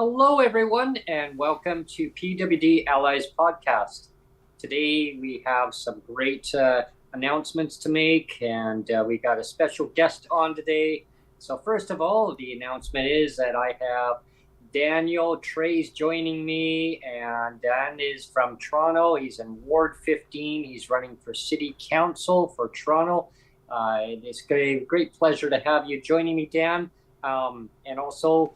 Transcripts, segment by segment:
Hello, everyone, and welcome to PWD Allies podcast. Today, we have some great announcements to make, and we got a special guest on today. So, first of all, the announcement is that I have Daniel Trays joining me, and Dan is from Toronto. He's in Ward 15. He's running for City Council for Toronto. It's a great pleasure to have you joining me, Dan. And also,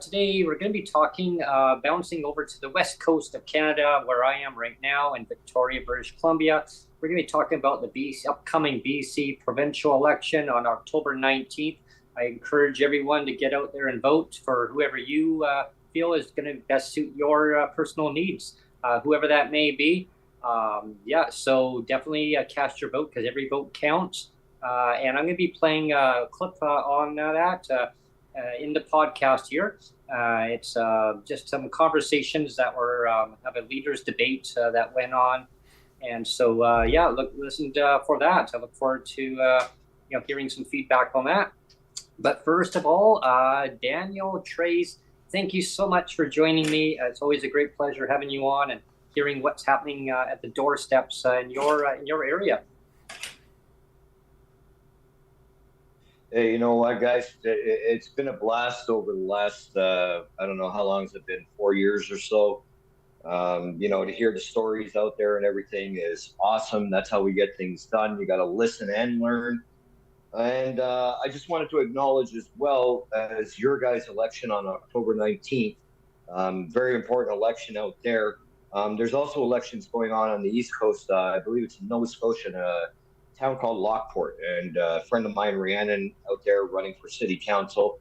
today we're going to be talking, bouncing over to the west coast of Canada, where I am right now in Victoria, British Columbia. We're going to be talking about the upcoming BC provincial election on October 19th. I encourage everyone to get out there and vote for whoever you feel is going to best suit your personal needs, whoever that may be. So definitely cast your vote because every vote counts. And I'm going to be playing a clip on that in the podcast here. It's just some conversations that were have a leaders debate that went on. And so, listen for that. I look forward to hearing some feedback on that. But first of all, Daniel Trays, thank you so much for joining me. It's always a great pleasure having you on and hearing what's happening at the doorsteps in your area. Hey, you know what, guys? It's been a blast over the last, I don't know how long has it been, 4 years or so. To hear the stories out there and everything is awesome. That's how we get things done. You got to listen and learn. And I just wanted to acknowledge as well as your guys' election on October 19th, very important election out there. There's also elections going on the East Coast. I believe it's in Nova Scotia, in a town called Lockport. And a friend of mine, Rhiannon, out there running for city council.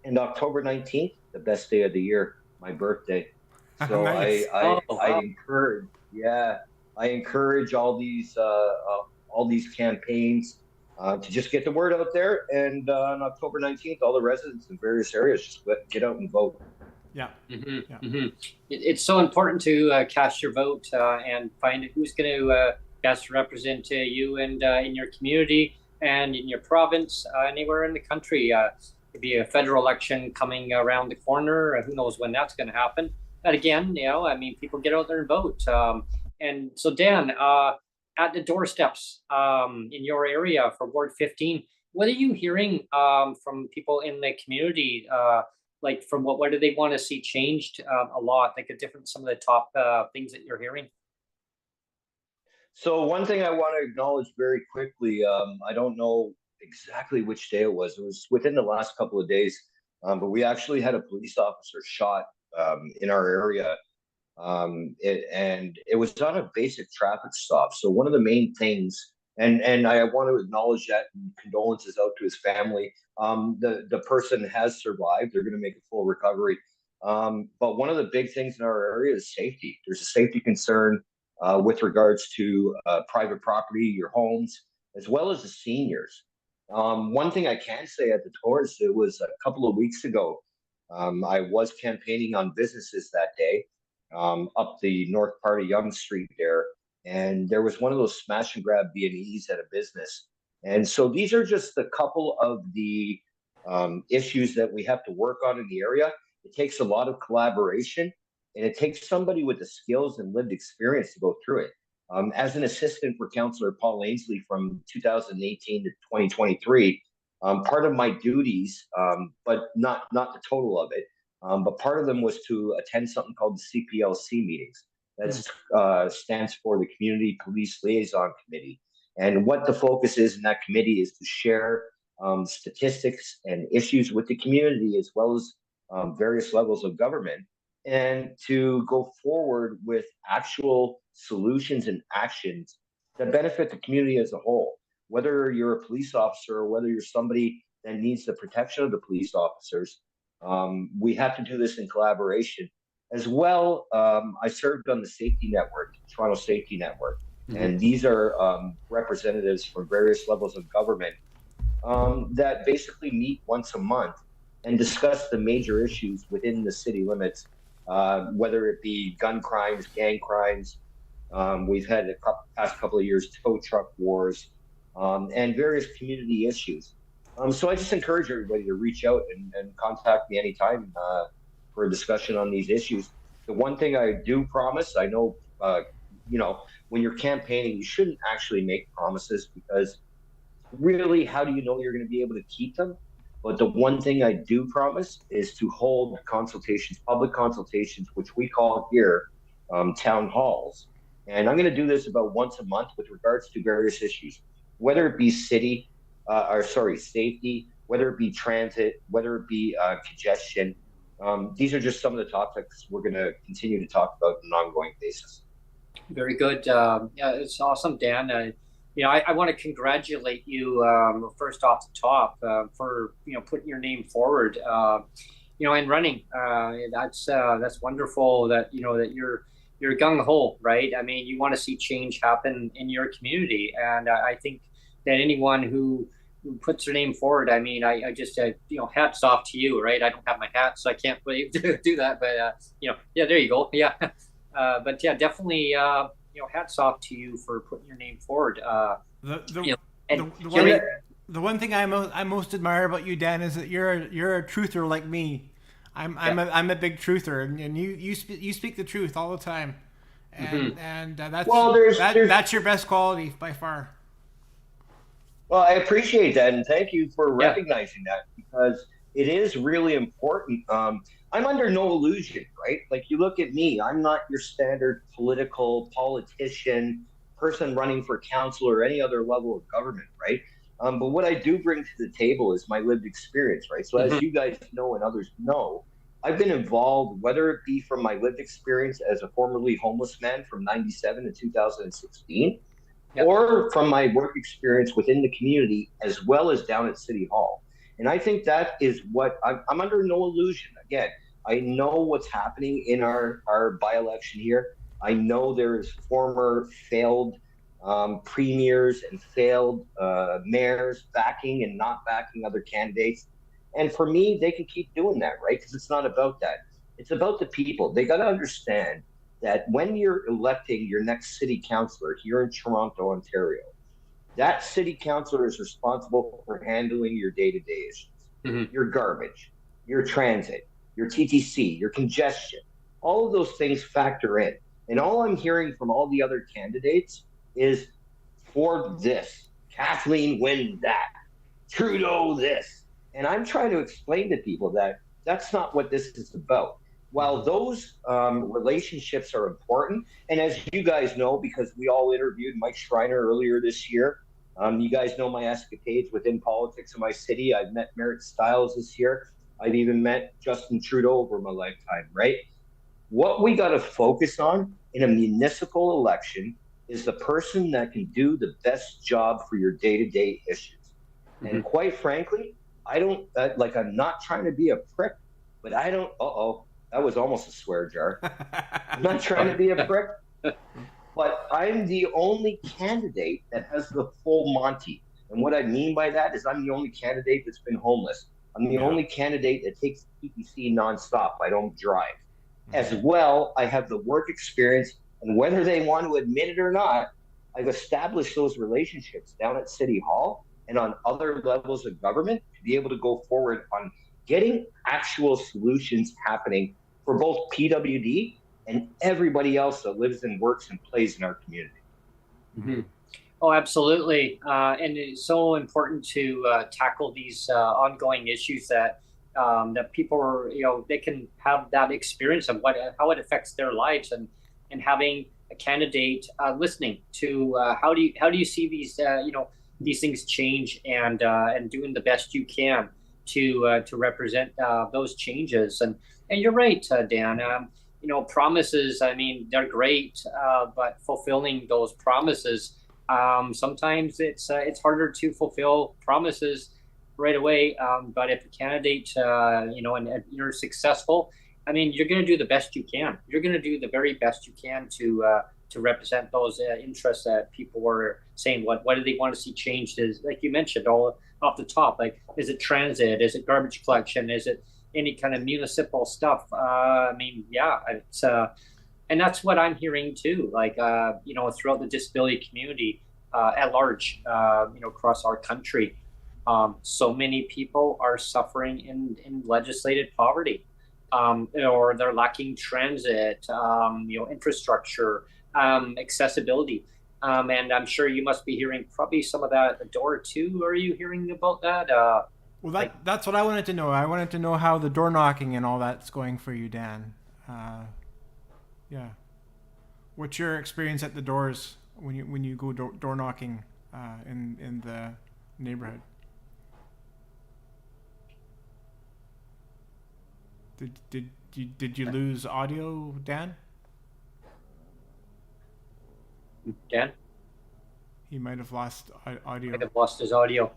And October 19th, the best day of the year, my birthday. So nice. I encourage all these campaigns to just get the word out there, and on October 19th, all the residents in various areas just get out and vote. Yeah. Mm-hmm. Yeah. Mm-hmm. It's so important to cast your vote and find who's going to best represent you and in your community and in your province, anywhere in the country. Could be a federal election coming around the corner. Who knows when that's going to happen? But again, people get out there and vote. And so, Dan, at the doorsteps in your area for Ward 15, what are you hearing from people in the community? From what do they want to see changed a lot? Some of the top things that you're hearing. So one thing I want to acknowledge very quickly, I don't know exactly which day it was. It was within the last couple of days, but we actually had a police officer shot in our area. It was on a basic traffic stop. So one of the main things, and I want to acknowledge that, and condolences out to his family. The person has survived. They're going to make a full recovery. But one of the big things in our area is safety. There's a safety concern with regards to private property, your homes, as well as the seniors. One thing I can say at the doors, it was a couple of weeks ago. I was campaigning on businesses that day. Up the north part of Yonge Street there, and there was one of those smash and grab B&Es at a business. And so these are just a couple of the issues that we have to work on in the area. It takes a lot of collaboration, and it takes somebody with the skills and lived experience to go through it. As an assistant for Councillor Paul Ainsley from 2018 to 2023, part of my duties, but not the total of it, but part of them was to attend something called the CPLC meetings. That stands for the Community Police Liaison Committee. And what the focus is in that committee is to share statistics and issues with the community, as well as various levels of government, and to go forward with actual solutions and actions that benefit the community as a whole. Whether you're a police officer or whether you're somebody that needs the protection of the police officers, we have to do this in collaboration. As well, I served on the safety network, Toronto Safety Network, and these are representatives from various levels of government that basically meet once a month and discuss the major issues within the city limits, whether it be gun crimes, gang crimes. We've had past couple of years tow truck wars, and various community issues. So I just encourage everybody to reach out and contact me anytime for a discussion on these issues. The one thing I do promise, I know, when you're campaigning, you shouldn't actually make promises, because really, how do you know you're going to be able to keep them? But the one thing I do promise is to hold consultations, public consultations, which we call here town halls. And I'm going to do this about once a month with regards to various issues, whether it be safety, whether it be transit, whether it be congestion. These are just some of the topics we're going to continue to talk about on an ongoing basis. Very good. Yeah, it's awesome, Dan. I want to congratulate you first off the top for putting your name forward, and running. That's wonderful that that you're gung ho, right? I mean, you want to see change happen in your community, and I think that anyone who puts their name forward, I mean, I just hats off to you, right? I don't have my hat, so I can't really do that, but yeah, there you go, yeah. But yeah, definitely. Hats off to you for putting your name forward. The one thing I most admire about you, Dan, is that you're a truther like me. I'm a big truther, and you speak the truth all the time, and that's your best quality by far. Well, I appreciate that, and thank you for recognizing that, because it is really important. I'm under no illusion, right? Like, you look at me, I'm not your standard politician, person running for council or any other level of government, right? But what I do bring to the table is my lived experience, right? So as you guys know and others know, I've been involved, whether it be from my lived experience as a formerly homeless man from 97 to 2016, or from my work experience within the community, as well as down at City Hall. And I think that is what I'm under no illusion. Again, I know what's happening in our by-election here. I know there's former failed premiers and failed mayors backing and not backing other candidates. And for me, they can keep doing that, right? Because it's not about that. It's about the people. They got to understand that when you're electing your next city councillor here in Toronto, Ontario, that city councillor is responsible for handling your day-to-day issues, your garbage, your transit, your TTC, your congestion. All of those things factor in. And all I'm hearing from all the other candidates is Ford this, Kathleen win that, Trudeau this. And I'm trying to explain to people that that's not what this is about. While those relationships are important, and as you guys know, because we all interviewed Mike Schreiner earlier this year, you guys know my escapades within politics in my city. I've met Merritt Stiles this year. I've even met Justin Trudeau over my lifetime, right? What we got to focus on in a municipal election is the person that can do the best job for your day-to-day issues. And quite frankly, I don't, I'm not trying to be a prick, but I don't, that was almost a swear jar. I'm not trying to be a prick, but I'm the only candidate that has the full Monty. And what I mean by that is I'm the only candidate that's been homeless. I'm the only candidate that takes PPC nonstop. I don't drive. As well, I have the work experience, and whether they want to admit it or not, I've established those relationships down at City Hall and on other levels of government to be able to go forward on getting actual solutions happening for both PWD and everybody else that lives and works and plays in our community. Oh, absolutely. And it's so important to tackle these ongoing issues that people are, they can have that experience of how it affects their lives, and having a candidate listening to how do you see these these things change, and doing the best you can to represent those changes. And you're right, Dan. Promises, I mean, they're great, but fulfilling those promises, sometimes it's harder to fulfill promises right away. But if a candidate, and you're successful, I mean, you're going to do the best you can. You're going to do the very best you can to represent those interests that people were saying. What do they want to see changed? Is, like you mentioned, all off the top. Like, is it transit? Is it garbage collection? Is it any kind of municipal stuff? I mean, yeah, it's and that's what I'm hearing too. Like, throughout the disability community at large, across our country, so many people are suffering in legislated poverty. or they're lacking transit, infrastructure, accessibility. And I'm sure you must be hearing probably some of that at the door too. Are you hearing about that? Well, that's what I wanted to know. I wanted to know how the door knocking and all that's going for you, Dan. Yeah. What's your experience at the doors when you go door knocking in the neighborhood? Did you lose audio, Dan? Dan? He might have lost audio. Might have lost his audio.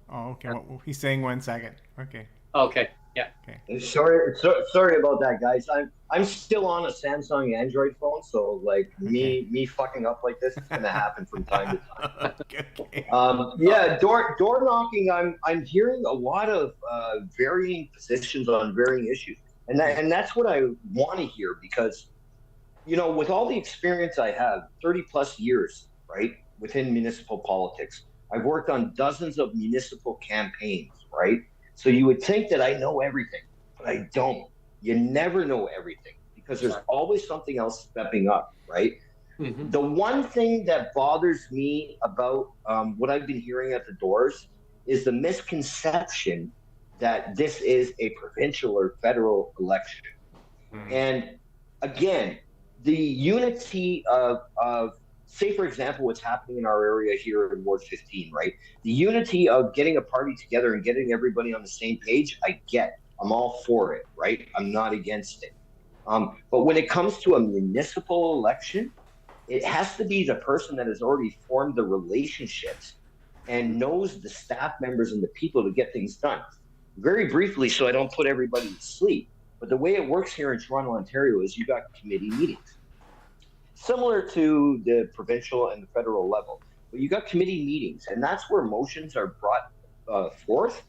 Oh, okay. Well, he's saying 1 second. Okay. Okay. Yeah. Okay. Sorry about that, guys. I'm still on a Samsung Android phone, so like me fucking up like this is gonna happen from time to time. Okay. Yeah, door knocking. I'm hearing a lot of varying positions on varying issues, and that's what I want to hear because, with all the experience I have, 30 plus years, right, within municipal politics, I've worked on dozens of municipal campaigns, right. So you would think that I know everything, but I don't. You never know everything because there's always something else stepping up, right? Mm-hmm. The one thing that bothers me about what I've been hearing at the doors is the misconception that this is a provincial or federal election. Mm-hmm. And again, the unity of say, for example, what's happening in our area here in Ward 15, right? The unity of getting a party together and getting everybody on the same page, I get. I'm all for it, right? I'm not against it. But when it comes to a municipal election, it has to be the person that has already formed the relationships and knows the staff members and the people to get things done. Very briefly, so I don't put everybody to sleep, but the way it works here in Toronto, Ontario is you got committee meetings. Similar to the provincial and the federal level, but you got committee meetings, and that's where motions are brought forth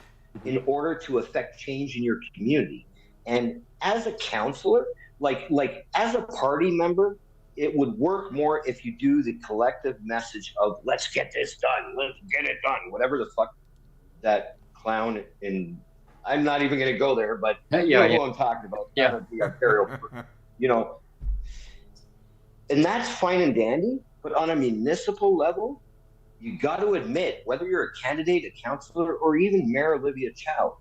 in order to affect change in your community. And as a councillor, like as a party member, it would work more if you do the collective message of let's get this done, let's get it done, whatever the fuck that clown in. I'm not even going to go there, but you know who I'm talking about. Yeah, the Ontario, And that's fine and dandy, but on a municipal level, you got to admit, whether you're a candidate, a councillor, or even Mayor Olivia Chow,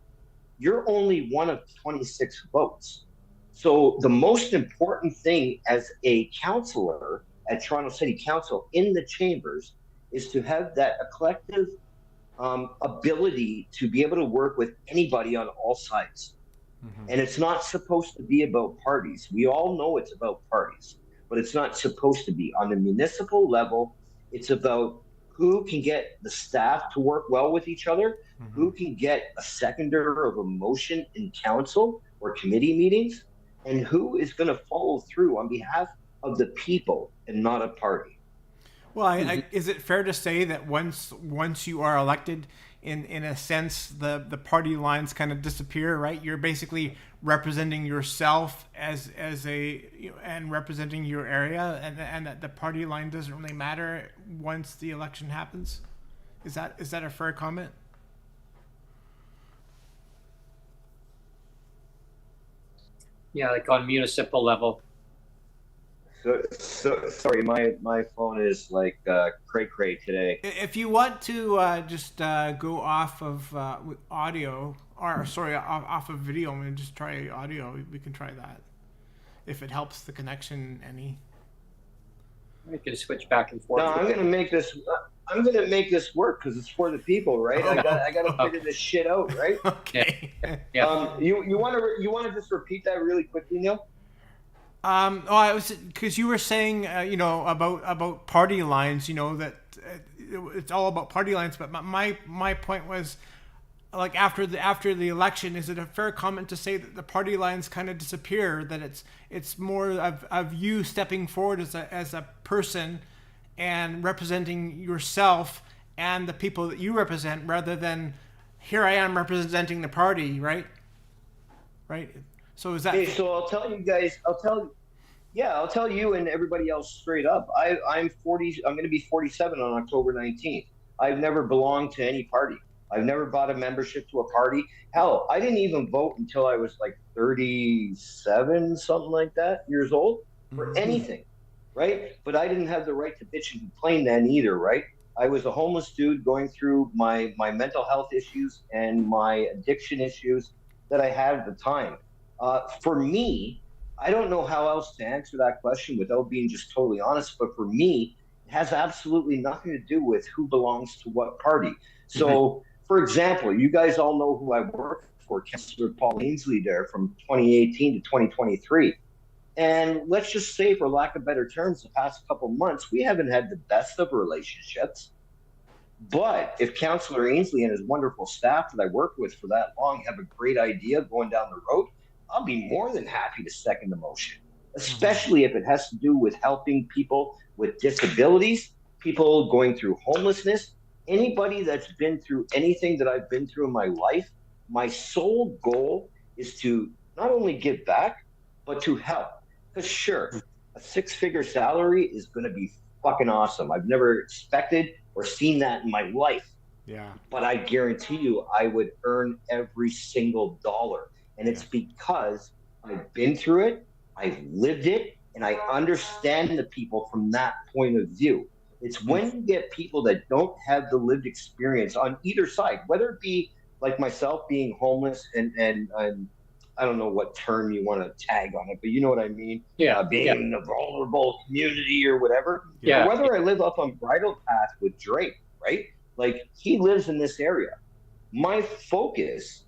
you're only one of 26 votes. So the most important thing as a councillor at Toronto City Council in the chambers is to have a collective ability to be able to work with anybody on all sides. Mm-hmm. And it's not supposed to be about parties. We all know it's about parties, but it's not supposed to be. On the municipal level, it's about who can get the staff to work well with each other, mm-hmm. who can get a seconder of a motion in council or committee meetings, and who is going to follow through on behalf of the people and not a party. Well, is it fair to say that once you are elected, in a sense, the party lines kind of disappear, right? You're basically representing yourself and representing your area, and that the party line doesn't really matter once the election happens. Is that a fair comment? Yeah, like on municipal level. So sorry, my phone is like cray today. If you want to just go off of audio, off of video, I'm gonna just try audio. We can try that if it helps the connection any. We can switch back and forth. No, I'm gonna make this. I'm gonna make this work because it's for the people, right? I gotta figure this shit out, right? Okay. Yeah. You want to just repeat that really quickly, Neil? I was because you were saying, about party lines, that it's all about party lines. But my point was, like after the election, is it a fair comment to say that the party lines kind of disappear? That it's more of you stepping forward as a person and representing yourself and the people that you represent, rather than here I am representing the party, right? Right. So is that? Okay, so I'll tell you guys. I'll tell you and everybody else straight up. I'm 40. I'm going to be 47 on October 19th. I've never belonged to any party. I've never bought a membership to a party. Hell, I didn't even vote until I was like 37, something like that, years old for anything, right? But I didn't have the right to bitch and complain then either, right? I was a homeless dude going through my mental health issues and my addiction issues that I had at the time. For me, I don't know how else to answer that question without being just totally honest, but for me, it has absolutely nothing to do with who belongs to what party. So, for example, you guys all know who I work for, Councillor Paul Ainsley there from 2018 to 2023. And let's just say, for lack of better terms, the past couple of months, we haven't had the best of relationships. But if Councillor Ainsley and his wonderful staff that I worked with for that long have a great idea going down the road, I'll be more than happy to second the motion, especially if it has to do with helping people with disabilities, people going through homelessness, anybody that's been through anything that I've been through in my life. My sole goal is to not only give back, but to help. Because sure, a 6-figure salary is going to be fucking awesome. I've never expected or seen that in my life. Yeah. But I guarantee you, I would earn every single dollar. And it's because I've been through it, I've lived it, and I understand the people from that point of view. It's when you get people that don't have the lived experience on either side, whether it be like myself being homeless and I don't know what term you want to tag on it, but you know what I mean? Yeah. Being in a vulnerable community or whatever. Yeah. Or whether I live up on Bridle Path with Drake, right? Like, he lives in this area. My focus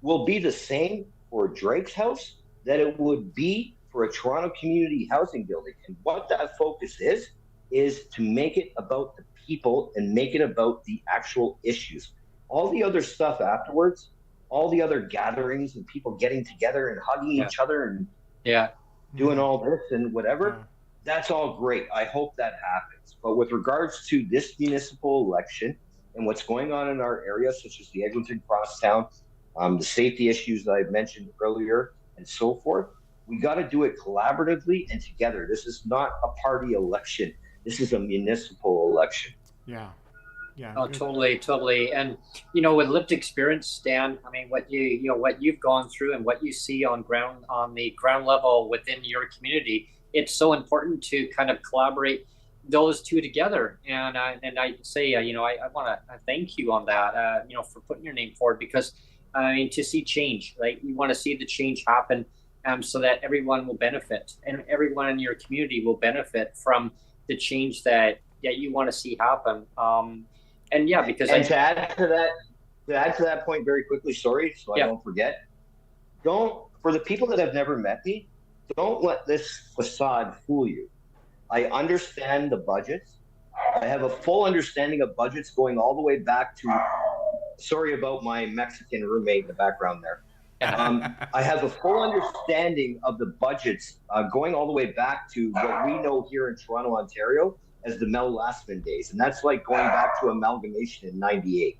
will be the same for Drake's house that it would be for a Toronto community housing building. And what that focus is to make it about the people and make it about the actual issues. All the other stuff afterwards, all the other gatherings and people getting together and hugging each other and doing all this and whatever, that's all great. I hope that happens. But with regards to this municipal election and what's going on in our area, such as the Eglinton Crosstown, the safety issues that I mentioned earlier and so forth, we got to do it collaboratively and together. This is not a party election. This is a municipal election. Yeah. Yeah. Oh, totally. And, with lived experience, Stan, I mean, what you've gone through and what you see on the ground level within your community, it's so important to kind of collaborate those two together. And I say, I want to thank you on that, for putting your name forward, because I mean, to see change, like, you want to see the change happen, so that everyone will benefit and everyone in your community will benefit from the change that you want to see happen. Because to add to that point very quickly, sorry, so I don't forget. For the people that have never met me, don't let this facade fool you. I understand the budgets. I have a full understanding of budgets going all the way back to, sorry about my Mexican roommate in the background there. I have a full understanding of the budgets going all the way back to what we know here in Toronto, Ontario, as the Mel Lastman days. And that's like going back to amalgamation in 98.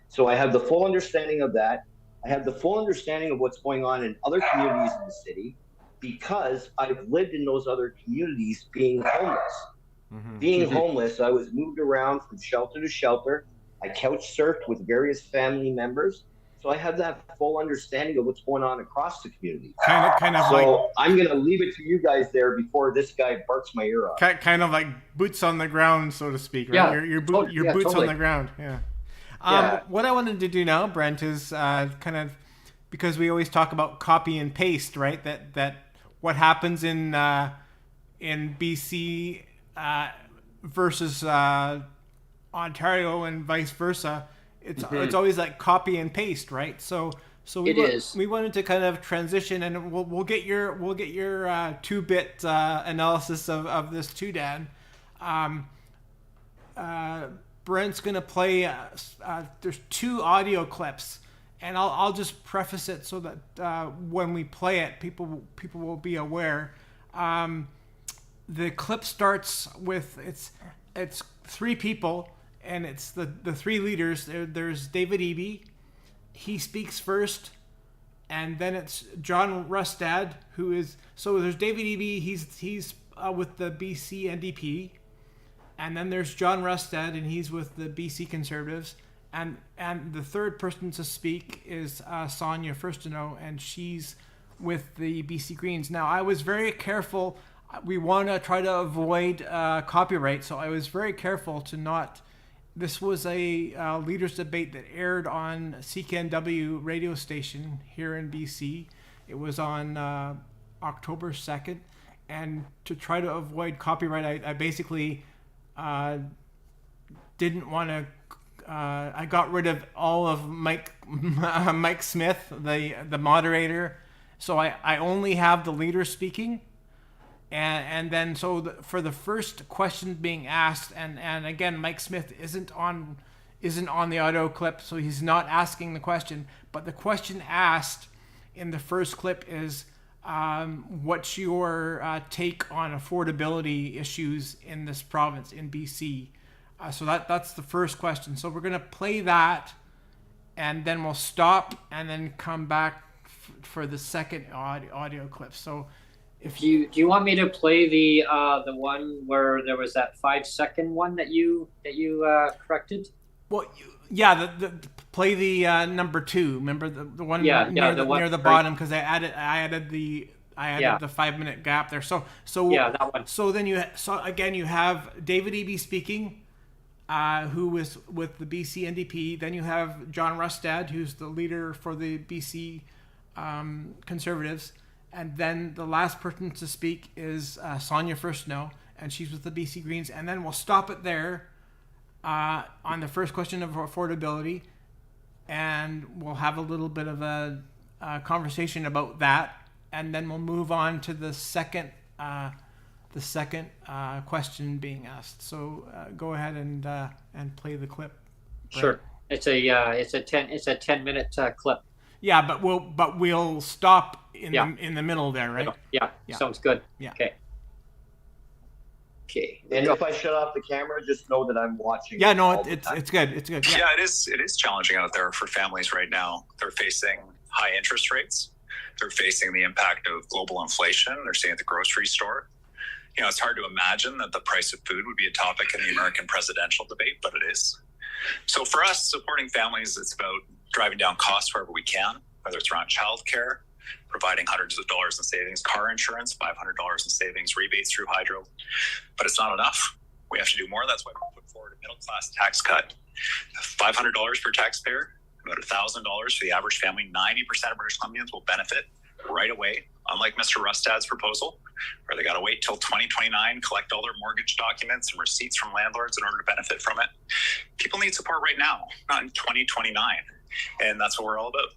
So I have the full understanding of that. I have the full understanding of what's going on in other communities in the city, because I've lived in those other communities being homeless. Homeless, I was moved around from shelter to shelter. I couch surfed with various family members. So I have that full understanding of what's going on across the community. Kind of so like, I'm going to leave it to you guys there before this guy barks my ear off. Kind of like boots on the ground, so to speak, right? Your boots totally on the ground. Yeah. What I wanted to do now, Brent, is kind of, because we always talk about copy and paste, right? That what happens in BC versus Ontario and vice versa. It's always like copy and paste, right? So we wanted to kind of transition, and we'll get your 2-bit analysis of this too, Dan. Brent's gonna play. There's 2 audio clips, and I'll just preface it so that when we play it, people will be aware. The clip starts with it's 3 people. And it's the 3 leaders. There's David Eby. He speaks first. And then it's John Rustad, who is... So there's David Eby. He's with the BC NDP. And then there's John Rustad, and he's with the BC Conservatives. And the third person to speak is Sonia Furstenau, and she's with the BC Greens. Now, I was very careful. We want to try to avoid copyright, so I was very careful to not. This was a leaders debate that aired on CKNW radio station here in BC. It was on October 2nd, and to try to avoid copyright, I basically didn't want to. I got rid of all of Mike Smith, the moderator, so I only have the leader speaking, and then for the first question being asked, and again, Mike Smith isn't on the audio clip, so he's not asking the question, but the question asked in the first clip is, what's your take on affordability issues in this province in BC? So that's the first question. So we're going to play that, and then we'll stop and then come back for the second audio clip. So do you want me to play the one where there was that 5-second one that you corrected? Well, yeah, play the number 2. Remember the one near the bottom, because I added the 5-minute gap there. So yeah, that one. So then you have David Eby speaking, who was with the BC NDP. Then you have John Rustad, who's the leader for the BC Conservatives. And then the last person to speak is Sonia Furstenau, and she's with the BC Greens. And then we'll stop it there on the first question of affordability, and we'll have a little bit of a conversation about that. And then we'll move on to the second question being asked. So go ahead and play the clip. Sure. It's a 10-minute clip. Yeah, but we'll stop in the middle there, right? Yeah. Sounds good. Yeah. Okay. And if I shut off the camera, just know that I'm watching. Yeah, no, it's good. It's good. Yeah, it is challenging out there for families right now. They're facing high interest rates. They're facing the impact of global inflation. They're seeing at the grocery store. You know, it's hard to imagine that the price of food would be a topic in the American presidential debate, but it is. So for us, supporting families, it's about driving down costs wherever we can, whether it's around childcare, providing hundreds of dollars in savings, car insurance, $500 in savings, rebates through hydro. But it's not enough. We have to do more. That's why we put forward a middle-class tax cut, $500 per taxpayer, about $1,000 for the average family. 90% of British Columbians will benefit right away, unlike Mr. Rustad's proposal, where they got to wait till 2029, collect all their mortgage documents and receipts from landlords in order to benefit from it. People need support right now, not in 2029. And that's what we're all about.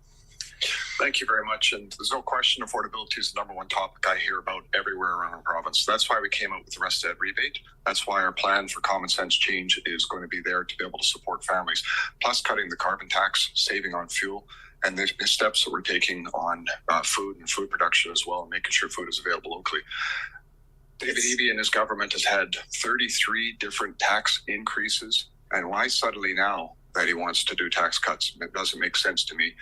Thank you very much. And there's no question affordability is the number one topic I hear about everywhere around our province. That's why we came out with the Rustad Rebate. That's why our plan for common sense change is going to be there to be able to support families, plus cutting the carbon tax, saving on fuel, and the steps that we're taking on food and food production as well, and making sure food is available locally. David Eby and his government has had 33 different tax increases. And why suddenly now that he wants to do tax cuts? It doesn't make sense to me.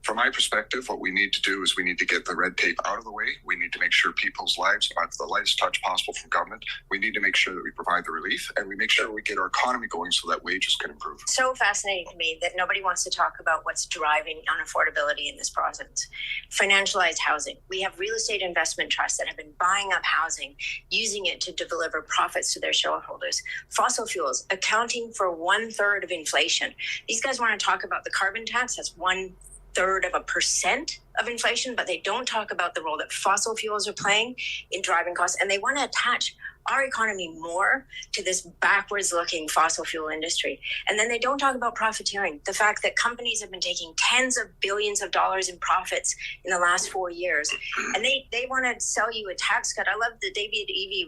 From my perspective, what we need to do is we need to get the red tape out of the way. We need to make sure people's lives are the lightest touch possible from government. We need to make sure that we provide the relief, and we make sure we get our economy going so that wages can improve. So fascinating to me that nobody wants to talk about what's driving unaffordability in this province. Financialized housing. We have real estate investment trusts that have been buying up housing, using it to deliver profits to their shareholders. Fossil fuels, accounting for 1/3 of inflation. These guys want to talk about the carbon tax. That's 0.1% of inflation, but they don't talk about the role that fossil fuels are playing in driving costs. And they want to attach our economy more to this backwards looking fossil fuel industry. And then they don't talk about profiteering, the fact that companies have been taking tens of billions of dollars in profits in the last 4 years. And they want to sell you a tax cut. I love that David Eby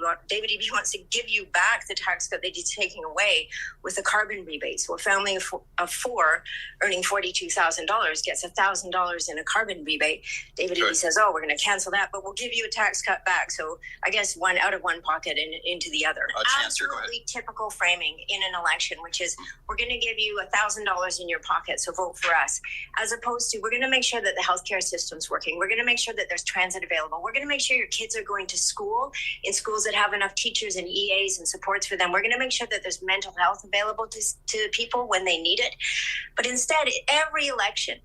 wants to give you back the tax cut that he's taking away with the carbon rebate. So a family of four earning $42,000 gets $1,000 in a carbon rebate. David Eby says, oh, we're going to cancel that, but we'll give you a tax cut back. So I guess one out of one pocket and into the other. Absolutely typical framing in an election, which is we're going to give you $1,000 in your pocket, so vote for us, as opposed to we're going to make sure that the healthcare system's working. We're going to make sure that there's transit available. We're going to make sure your kids are going to school in schools that have enough teachers and EAs and supports for them. We're going to make sure that there's mental health available to people when they need it. But instead, every election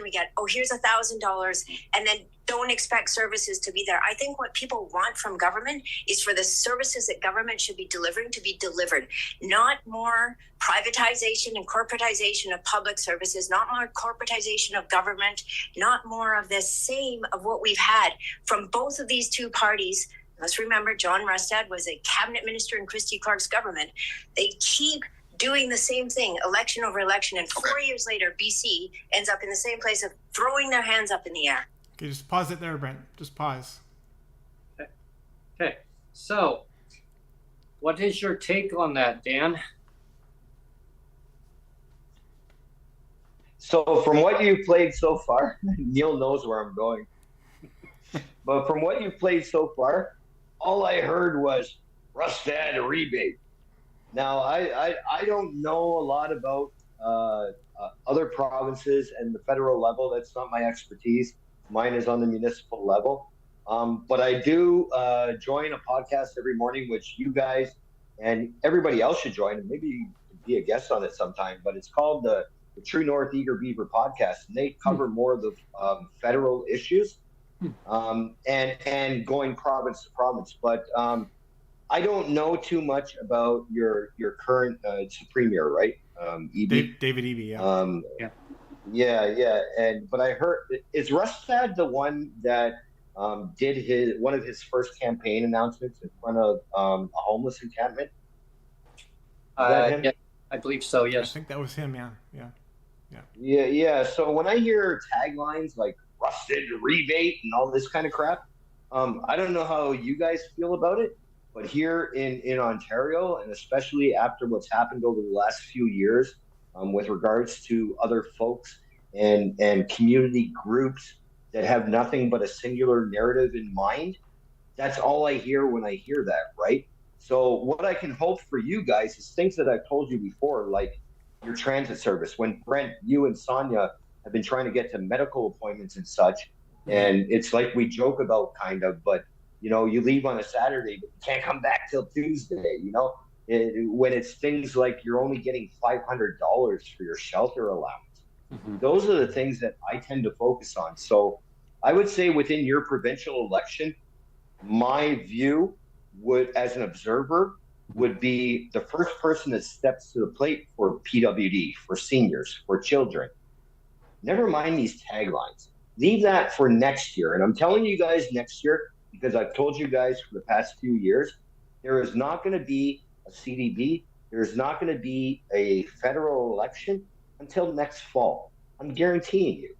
we get, oh, here's $1,000, and then don't expect services to be there. I think what people want from government is for the services that government should be delivering to be delivered, not more privatization and corporatization of public services, not more corporatization of government, not more of the same of what we've had from both of these two parties. Let's remember, John Rustad was a cabinet minister in Christy Clark's government. They keep doing the same thing, election over election, and 4 years later, BC ends up in the same place of throwing their hands up in the air. Okay, just pause it there, Brent. Just pause. Okay. So, what is your take on that, Dan? So from what you've played so far, Neil knows where I'm going. But from what you've played so far, all I heard was Rustad Rebate. Now, I don't know a lot about other provinces and the federal level. That's not my expertise. Mine is on the municipal level. But I do join a podcast every morning, which you guys and everybody else should join, and maybe be a guest on it sometime. But it's called the True North Eager Beaver podcast, and they cover more of the federal issues and going province to province. But I don't know too much about your current premier, right? David Eby, yeah. But I heard, is Rustad the one that did one of his first campaign announcements in front of a homeless encampment? Yeah, I believe so. Yes, I think that was him. Yeah. So when I hear taglines like "Rustad Rebate" and all this kind of crap, I don't know how you guys feel about it. But here in Ontario, and especially after what's happened over the last few years with regards to other folks and community groups that have nothing but a singular narrative in mind, that's all I hear when I hear that, right? So what I can hope for you guys is things that I've told you before, like your transit service. When Brent, you and Sonia have been trying to get to medical appointments and such, and it's like we joke about kind of, but you know, you leave on a Saturday, but you can't come back till Tuesday, you know, when it's things like you're only getting $500 for your shelter allowance. Those are the things that I tend to focus on. So I would say within your provincial election, my view would, as an observer, would be the first person that steps to the plate for PWD, for seniors, for children. Never mind these taglines. Leave that for next year. And I'm telling you guys next year, because I've told you guys for the past few years, there is not going to be a CDB. There is not going to be a federal election until next fall. I'm guaranteeing you.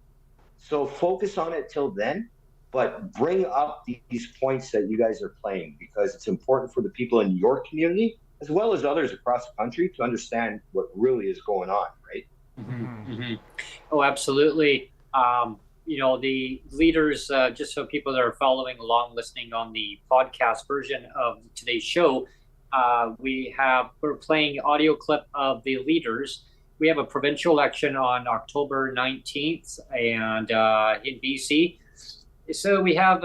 So focus on it till then, but bring up these points that you guys are playing, because it's important for the people in your community, as well as others across the country, to understand what really is going on, right? Oh, absolutely. You know, the leaders, just so people that are following along, listening on the podcast version of today's show, we're playing audio clip of the leaders. We have a provincial election on October 19th and in BC. So we have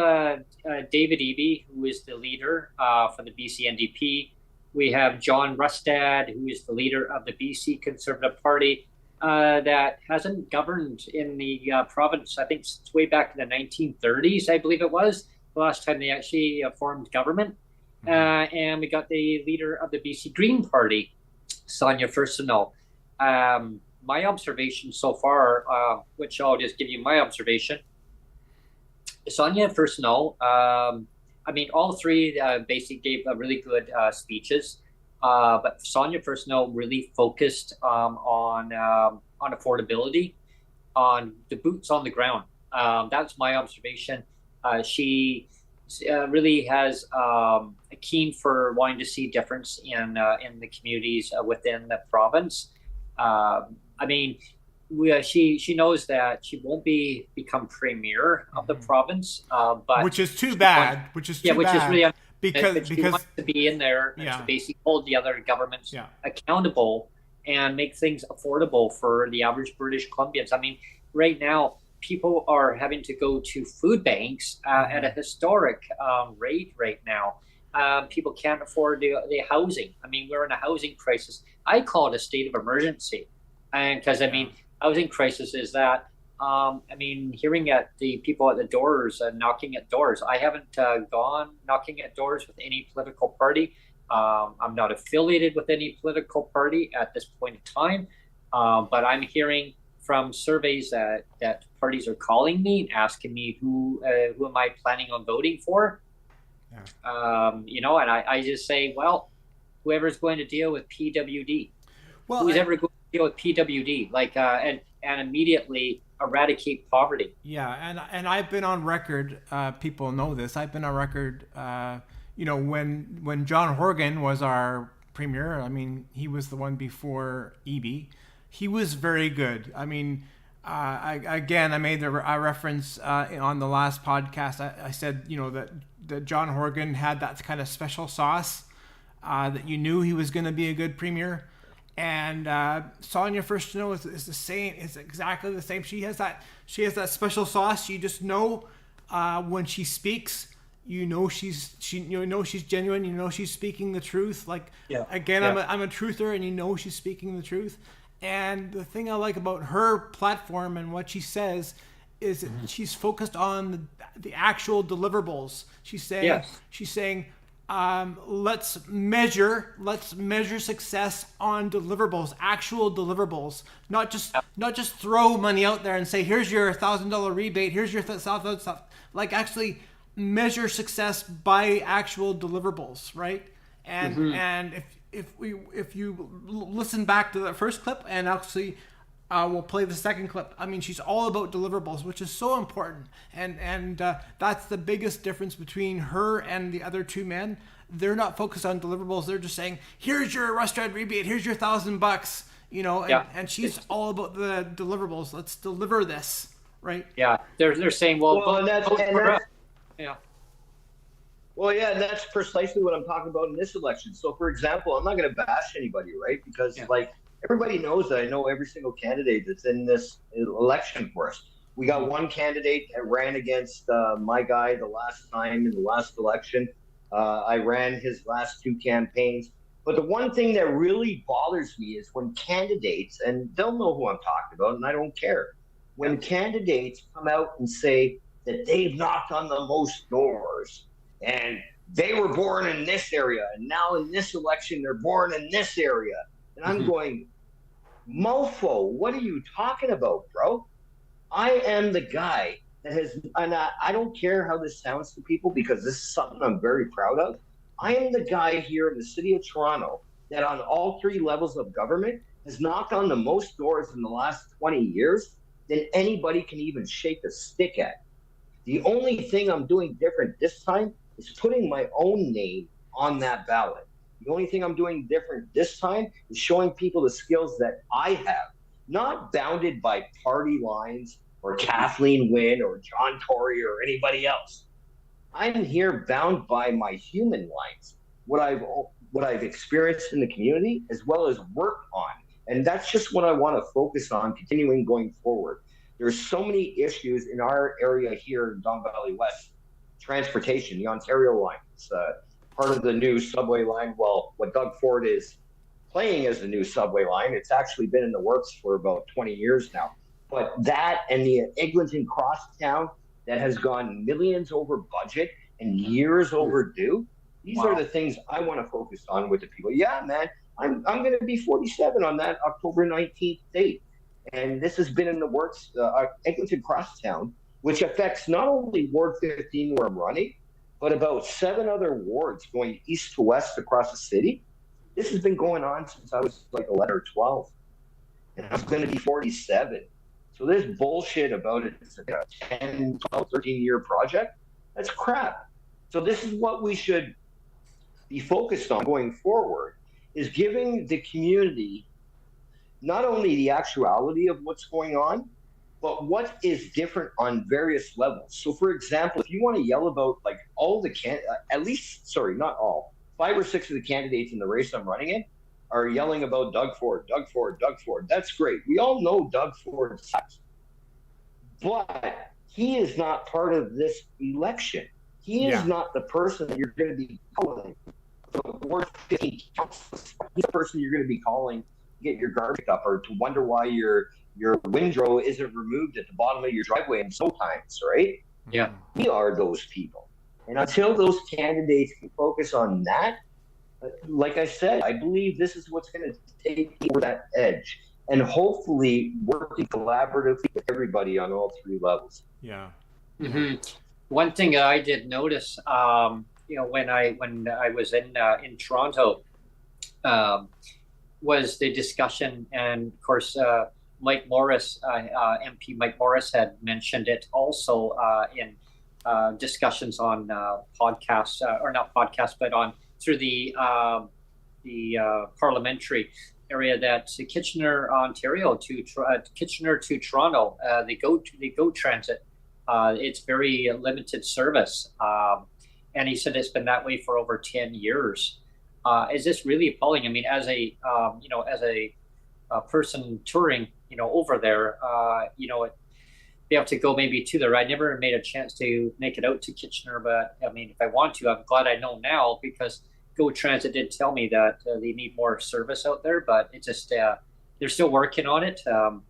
David Eby, who is the leader for the BC NDP. We have John Rustad, who is the leader of the BC Conservative Party. That hasn't governed in the province, I think, since way back in the 1930s, I believe it was, the last time they actually formed government. And we got the leader of the BC Green Party, Sonia Furstenau. My observation so far, which I'll just give you my observation, Sonia Furstenau, I mean, all three basically gave really good speeches. But Sonia Furstenau really focused on affordability, on the boots on the ground. That's my observation. She really has a keen for wanting to see difference in the communities within the province. I mean, she knows that she won't become premier of the province, but which is too bad. Which is really But she wants to be in there to basically hold the other governments accountable and make things affordable for the average British Columbians. I mean, right now, people are having to go to food banks at a historic rate right now. People can't afford the housing. I mean, we're in a housing crisis. I call it a state of emergency. And because, I mean, housing crisis is that, I mean, hearing at the people at the doors and knocking at doors. I haven't gone knocking at doors with any political party. I'm not affiliated with any political party at this point in time. But I'm hearing from surveys that parties are calling me and asking me who am I planning on voting for. You know, and I just say, well, whoever's going to deal with PWD, who's ever going to deal with PWD, like, and immediately eradicate poverty. Yeah, and I've been on record. People know this. I've been on record. You know, when John Horgan was our premier, I mean, he was the one before Eby. He was very good. I mean, I made a reference on the last podcast. I said, you know, that John Horgan had that kind of special sauce, that you knew he was going to be a good premier. And Sonia Furstenau is the same. It's exactly the same. She has that special sauce. You just know when she speaks. You know she's genuine. You know she's speaking the truth. Like, again, I'm a truther, and you know she's speaking the truth. And the thing I like about her platform and what she says is that she's focused on the actual deliverables. She's saying, let's measure success on deliverables, actual deliverables, not just throw money out there and say, here's your $1,000 rebate, here's your stuff. Like, actually measure success by actual deliverables, right? And if you listen back to the first clip, and actually we'll play the second clip. I mean, she's all about deliverables, which is so important, and that's the biggest difference between her and the other two men. They're not focused on deliverables. They're just saying, here's your Rustad rebate, here's your $1,000, you know. And she's all about the deliverables. Let's deliver this, right? Yeah, they're saying, well, Well, yeah, and that's precisely what I'm talking about in this election. So, for example, I'm not going to bash anybody, right? Because, like, everybody knows that I know every single candidate that's in this election for us. We got one candidate that ran against my guy the last time in the last election. I ran his last two campaigns. But the one thing that really bothers me is when candidates, and they'll know who I'm talking about, and I don't care, when candidates come out and say that they've knocked on the most doors, and they were born in this area, and now in this election, they're born in this area. And I'm going, mofo, what are you talking about, bro? I am the guy that has, and I don't care how this sounds to people, because this is something I'm very proud of. I am the guy here in the city of Toronto that on all three levels of government has knocked on the most doors in the last 20 years than anybody can even shake a stick at. The only thing I'm doing different this time is putting my own name on that ballot. The only thing I'm doing different this time is showing people the skills that I have, not bounded by party lines or Kathleen Wynne or John Tory or anybody else. I'm here bound by my human lines, what I've experienced in the community, as well as worked on. And that's just what I want to focus on continuing going forward. There's so many issues in our area here in Don Valley West. Transportation, the Ontario line, it's part of the new subway line. Well, what Doug Ford is playing as the new subway line, it's actually been in the works for about 20 years now. But that and the Eglinton Crosstown that has gone millions over budget and years overdue, these are the things I want to focus on with the people. Yeah, man, I'm going to be 47 on that October 19th date. And this has been in the works, Eglinton Crosstown, which affects not only Ward 15 where I'm running, but about 7 other wards going east to west across the city. This has been going on since I was like 11 or 12. And I'm going to be 47. So this bullshit about it, it's a 10, 12, 13-year project. That's crap. So this is what we should be focused on going forward, is giving the community not only the actuality of what's going on, but what is different on various levels. So, for example, if you want to yell about like all the at least, sorry, not all, 5 or 6 of the candidates in the race I'm running in are yelling about Doug Ford, Doug Ford, Doug Ford. That's great. We all know Doug Ford sucks. But he is not part of this election. He is not the person that you're going to be calling. He's the person you're going to be calling to get your garbage up, or to wonder why your windrow isn't removed at the bottom of your driveway in sometimes, right? Yeah. We are those people. And until those candidates can focus on that, like I said, I believe this is what's going to take over that edge, and hopefully working collaboratively with everybody on all 3 levels. Yeah. Mm-hmm. One thing I did notice, when I was in Toronto, was the discussion, and of course, Mike Morris, MP Mike Morris, had mentioned it also in discussions on podcasts, or not podcasts, but on through the parliamentary area, that Kitchener, Ontario to Kitchener to Toronto, they go transit. It's very limited service, and he said it's been that way for over 10 years. Is this really appalling? I mean, as a person touring, over there, they have to go maybe to there. I never made a chance to make it out to Kitchener, but I mean, if I want to, I'm glad I know now, because Go Transit did tell me that they need more service out there, but it's just they're still working on it. And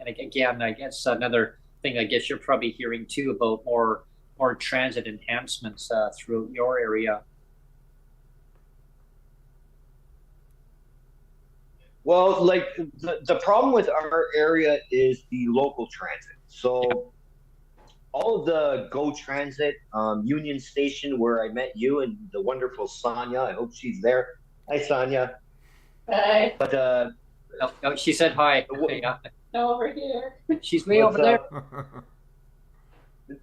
again, I guess another thing I guess you're probably hearing too about more transit enhancements through your area. Well, like the problem with our area is the local transit. So all of the Go Transit, Union Station, where I met you and the wonderful Sonia. I hope she's there. Hi, Sonia. Hi. But no, she said hi. Over here. She's way over there.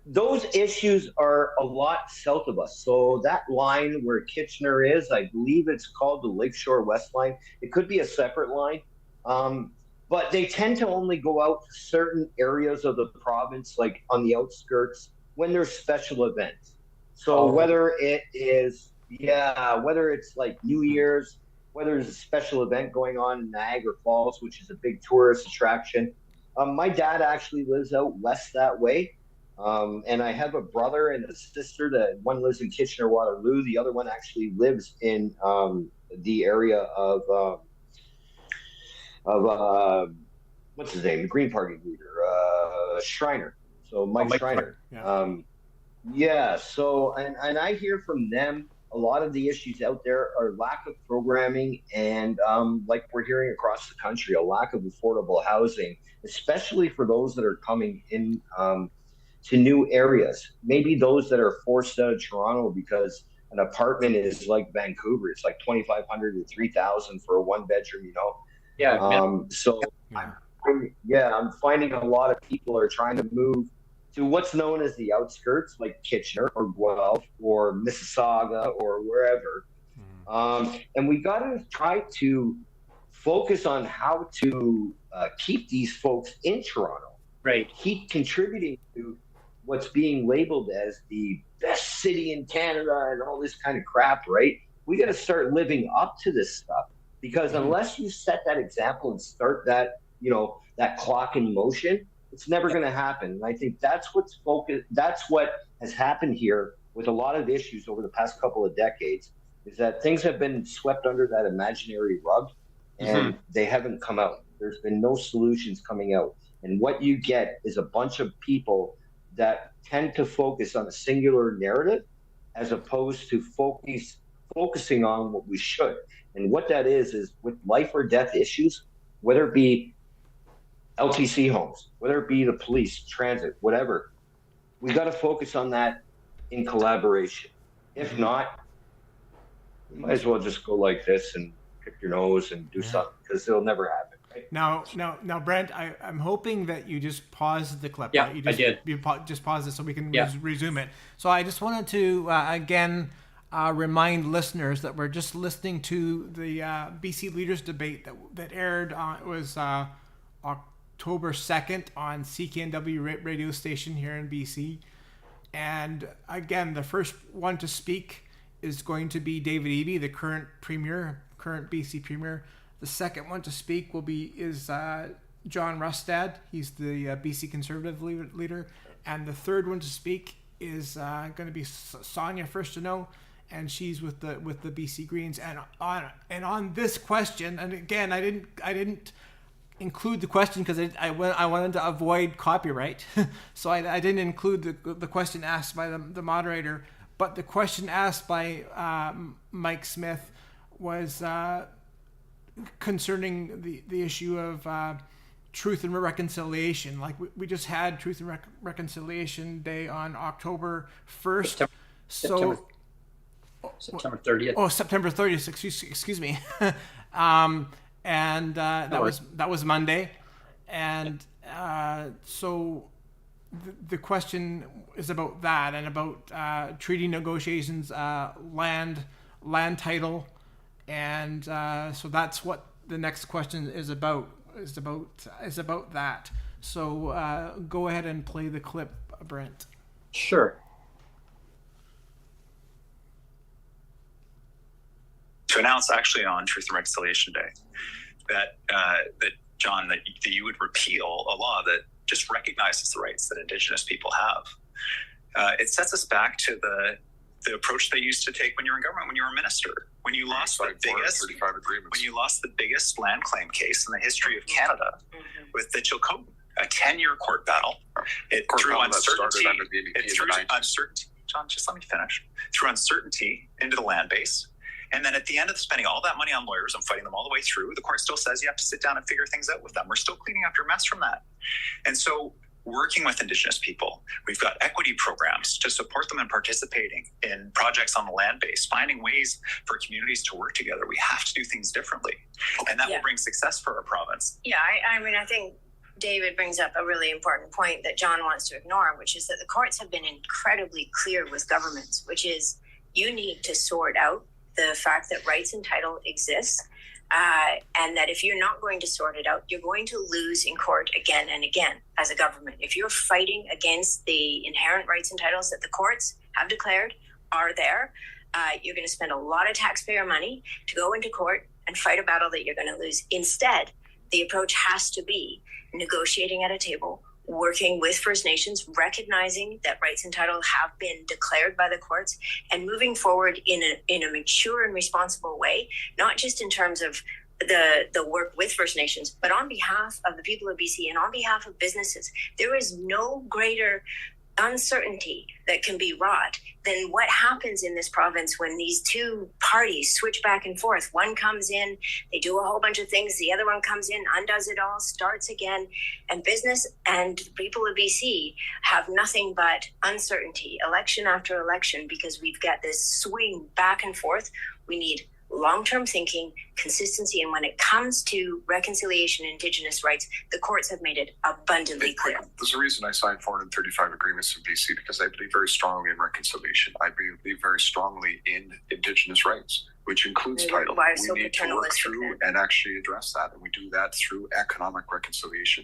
Those issues are a lot south of us. So that line where Kitchener is, I believe it's called the Lakeshore West Line. It could be a separate line. But they tend to only go out to certain areas of the province, like on the outskirts, when there's special events. So whether it's like New Year's, whether there's a special event going on in Niagara Falls, which is a big tourist attraction. My dad actually lives out west that way. And I have a brother and a sister, that one lives in Kitchener-Waterloo. The other one actually lives in the area of what's his name? The Green Party leader, Schreiner. So Mike Schreiner. Yeah. So, and I hear from them, a lot of the issues out there are lack of programming, and like we're hearing across the country, a lack of affordable housing, especially for those that are coming in to new areas. Maybe those that are forced out of Toronto because an apartment is like Vancouver. It's like $2,500 to $3,000 for a 1-bedroom, Yeah. I'm finding a lot of people are trying to move to what's known as the outskirts, like Kitchener or Guelph or Mississauga or wherever. And we got to try to focus on how to keep these folks in Toronto. Right. Keep contributing to what's being labeled as the best city in Canada and all this kind of crap, right? We got to start living up to this stuff, because unless you set that example and start that, that clock in motion, it's never going to happen. And I think that's what has happened here with a lot of issues over the past couple of decades, is that things have been swept under that imaginary rug, and they haven't come out. There's been no solutions coming out. And what you get is a bunch of people that tend to focus on a singular narrative as opposed to focusing on what we should. And what that is with life or death issues, whether it be LTC homes, whether it be the police, transit, whatever, we got to focus on that in collaboration. If not, you might as well just go like this and pick your nose and do something, because it'll never happen. Right? Now, Brent, I'm hoping that you just paused the clip. Yeah, right? I did. You just pause it so we can resume it. So I just wanted to again remind listeners that we're just listening to the BC Leaders Debate that aired. It was October 2nd on CKNW radio station here in BC. And again, the first one to speak is going to be David Eby, the current BC Premier. The second one to speak is John Rustad. He's the BC Conservative leader. And the third one to speak is going to be Sonia Furstenau, and she's with the BC Greens. And on this question, and again, I didn't include the question because I wanted to avoid copyright, so I didn't include the question asked by the moderator. But the question asked by Mike Smith was concerning the issue of Truth and Reconciliation. Like we just had Truth and Reconciliation Day on October 1st. September 30th. Oh, September 30th. Excuse me. And that was Monday, and so the question is about that and about treaty negotiations, land title, and so that's what the next question is about. Is about that. So go ahead and play the clip, Brent. Sure. To announce actually on Truth and Reconciliation Day that John, that you would repeal a law that just recognizes the rights that Indigenous people have. It sets us back to the approach they used to take when you were in government, when you were a minister, when you lost the biggest land claim case in the history of Canada with the Chilcotin, a 10-year court battle. It threw uncertainty. John, just let me finish. Threw uncertainty into the land base. And then at the end of spending all that money on lawyers and fighting them all the way through, the court still says you have to sit down and figure things out with them. We're still cleaning up your mess from that. And so working with Indigenous people, we've got equity programs to support them in participating in projects on the land base, finding ways for communities to work together. We have to do things differently. And that will bring success for our province. Yeah, I mean, I think David brings up a really important point that John wants to ignore, which is that the courts have been incredibly clear with governments, which is you need to sort out the fact that rights and title exists, and that if you're not going to sort it out, you're going to lose in court again and again as a government. If you're fighting against the inherent rights and titles that the courts have declared are there, you're going to spend a lot of taxpayer money to go into court and fight a battle that you're going to lose. Instead, the approach has to be negotiating at a table, working with First Nations, recognizing that rights and title have been declared by the courts, and moving forward in a mature and responsible way, not just in terms of the work with First Nations, but on behalf of the people of BC and on behalf of businesses. There is no greater uncertainty that can be wrought than what happens in this province when these two parties switch back and forth. One comes in, they do a whole bunch of things, the other one comes in, undoes it all, starts again, and business and the people of BC have nothing but uncertainty election after election because we've got this swing back and forth. We need long-term thinking, consistency, and when it comes to reconciliation and Indigenous rights, the courts have made it abundantly clear. There's a reason I signed 435 agreements in BC, because I believe very strongly in reconciliation. I believe very strongly in Indigenous rights, which includes title. We need to work through and actually address that, and we do that through economic reconciliation.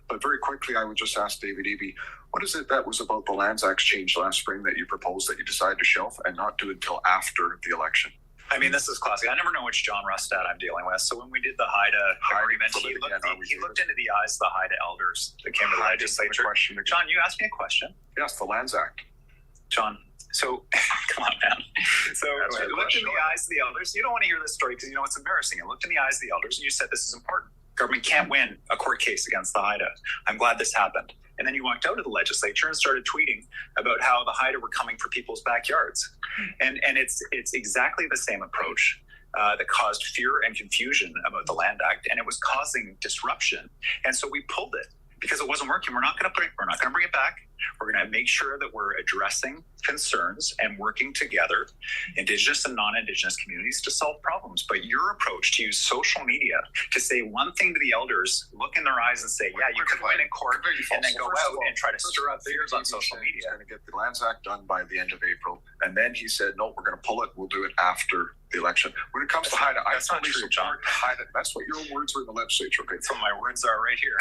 But very quickly, I would just ask David Eby, what is it that was about the Lands Act change last spring that you proposed that you decided to shelf and not do until after the election? I mean, this is classic. I never know which John Rustad I'm dealing with. So when we did the HIDA agreement, he looked into the eyes of the HIDA elders that came to the legislature. John, you asked me a question. Yes, the Lands Act. John, so come on, man. So you looked in the eyes of the elders. You don't want to hear this story because you know it's embarrassing. You looked in the eyes of the elders and you said this is important. Government can't win a court case against the HIDA. I'm glad this happened. And then you walked out of the legislature and started tweeting about how the HIDA were coming for people's backyards. And it's exactly the same approach that caused fear and confusion about the Land Act, and it was causing disruption. And so we pulled it because it wasn't working. We're not going to bring it back. We're going to make sure that we're addressing concerns and working together, Indigenous and non-Indigenous communities, to solve problems. But your approach to use social media to say one thing to the elders, look in their eyes and say, yeah, you can win in court, and then go out and try to stir up fears on social media. He's going to get the Lands Act done by the end of April. And then he said, no, we're going to pull it. We'll do it after the election. When it comes to HIDA, I totally support HIDA. That's what your words were in the legislature. Okay, so my words are right here.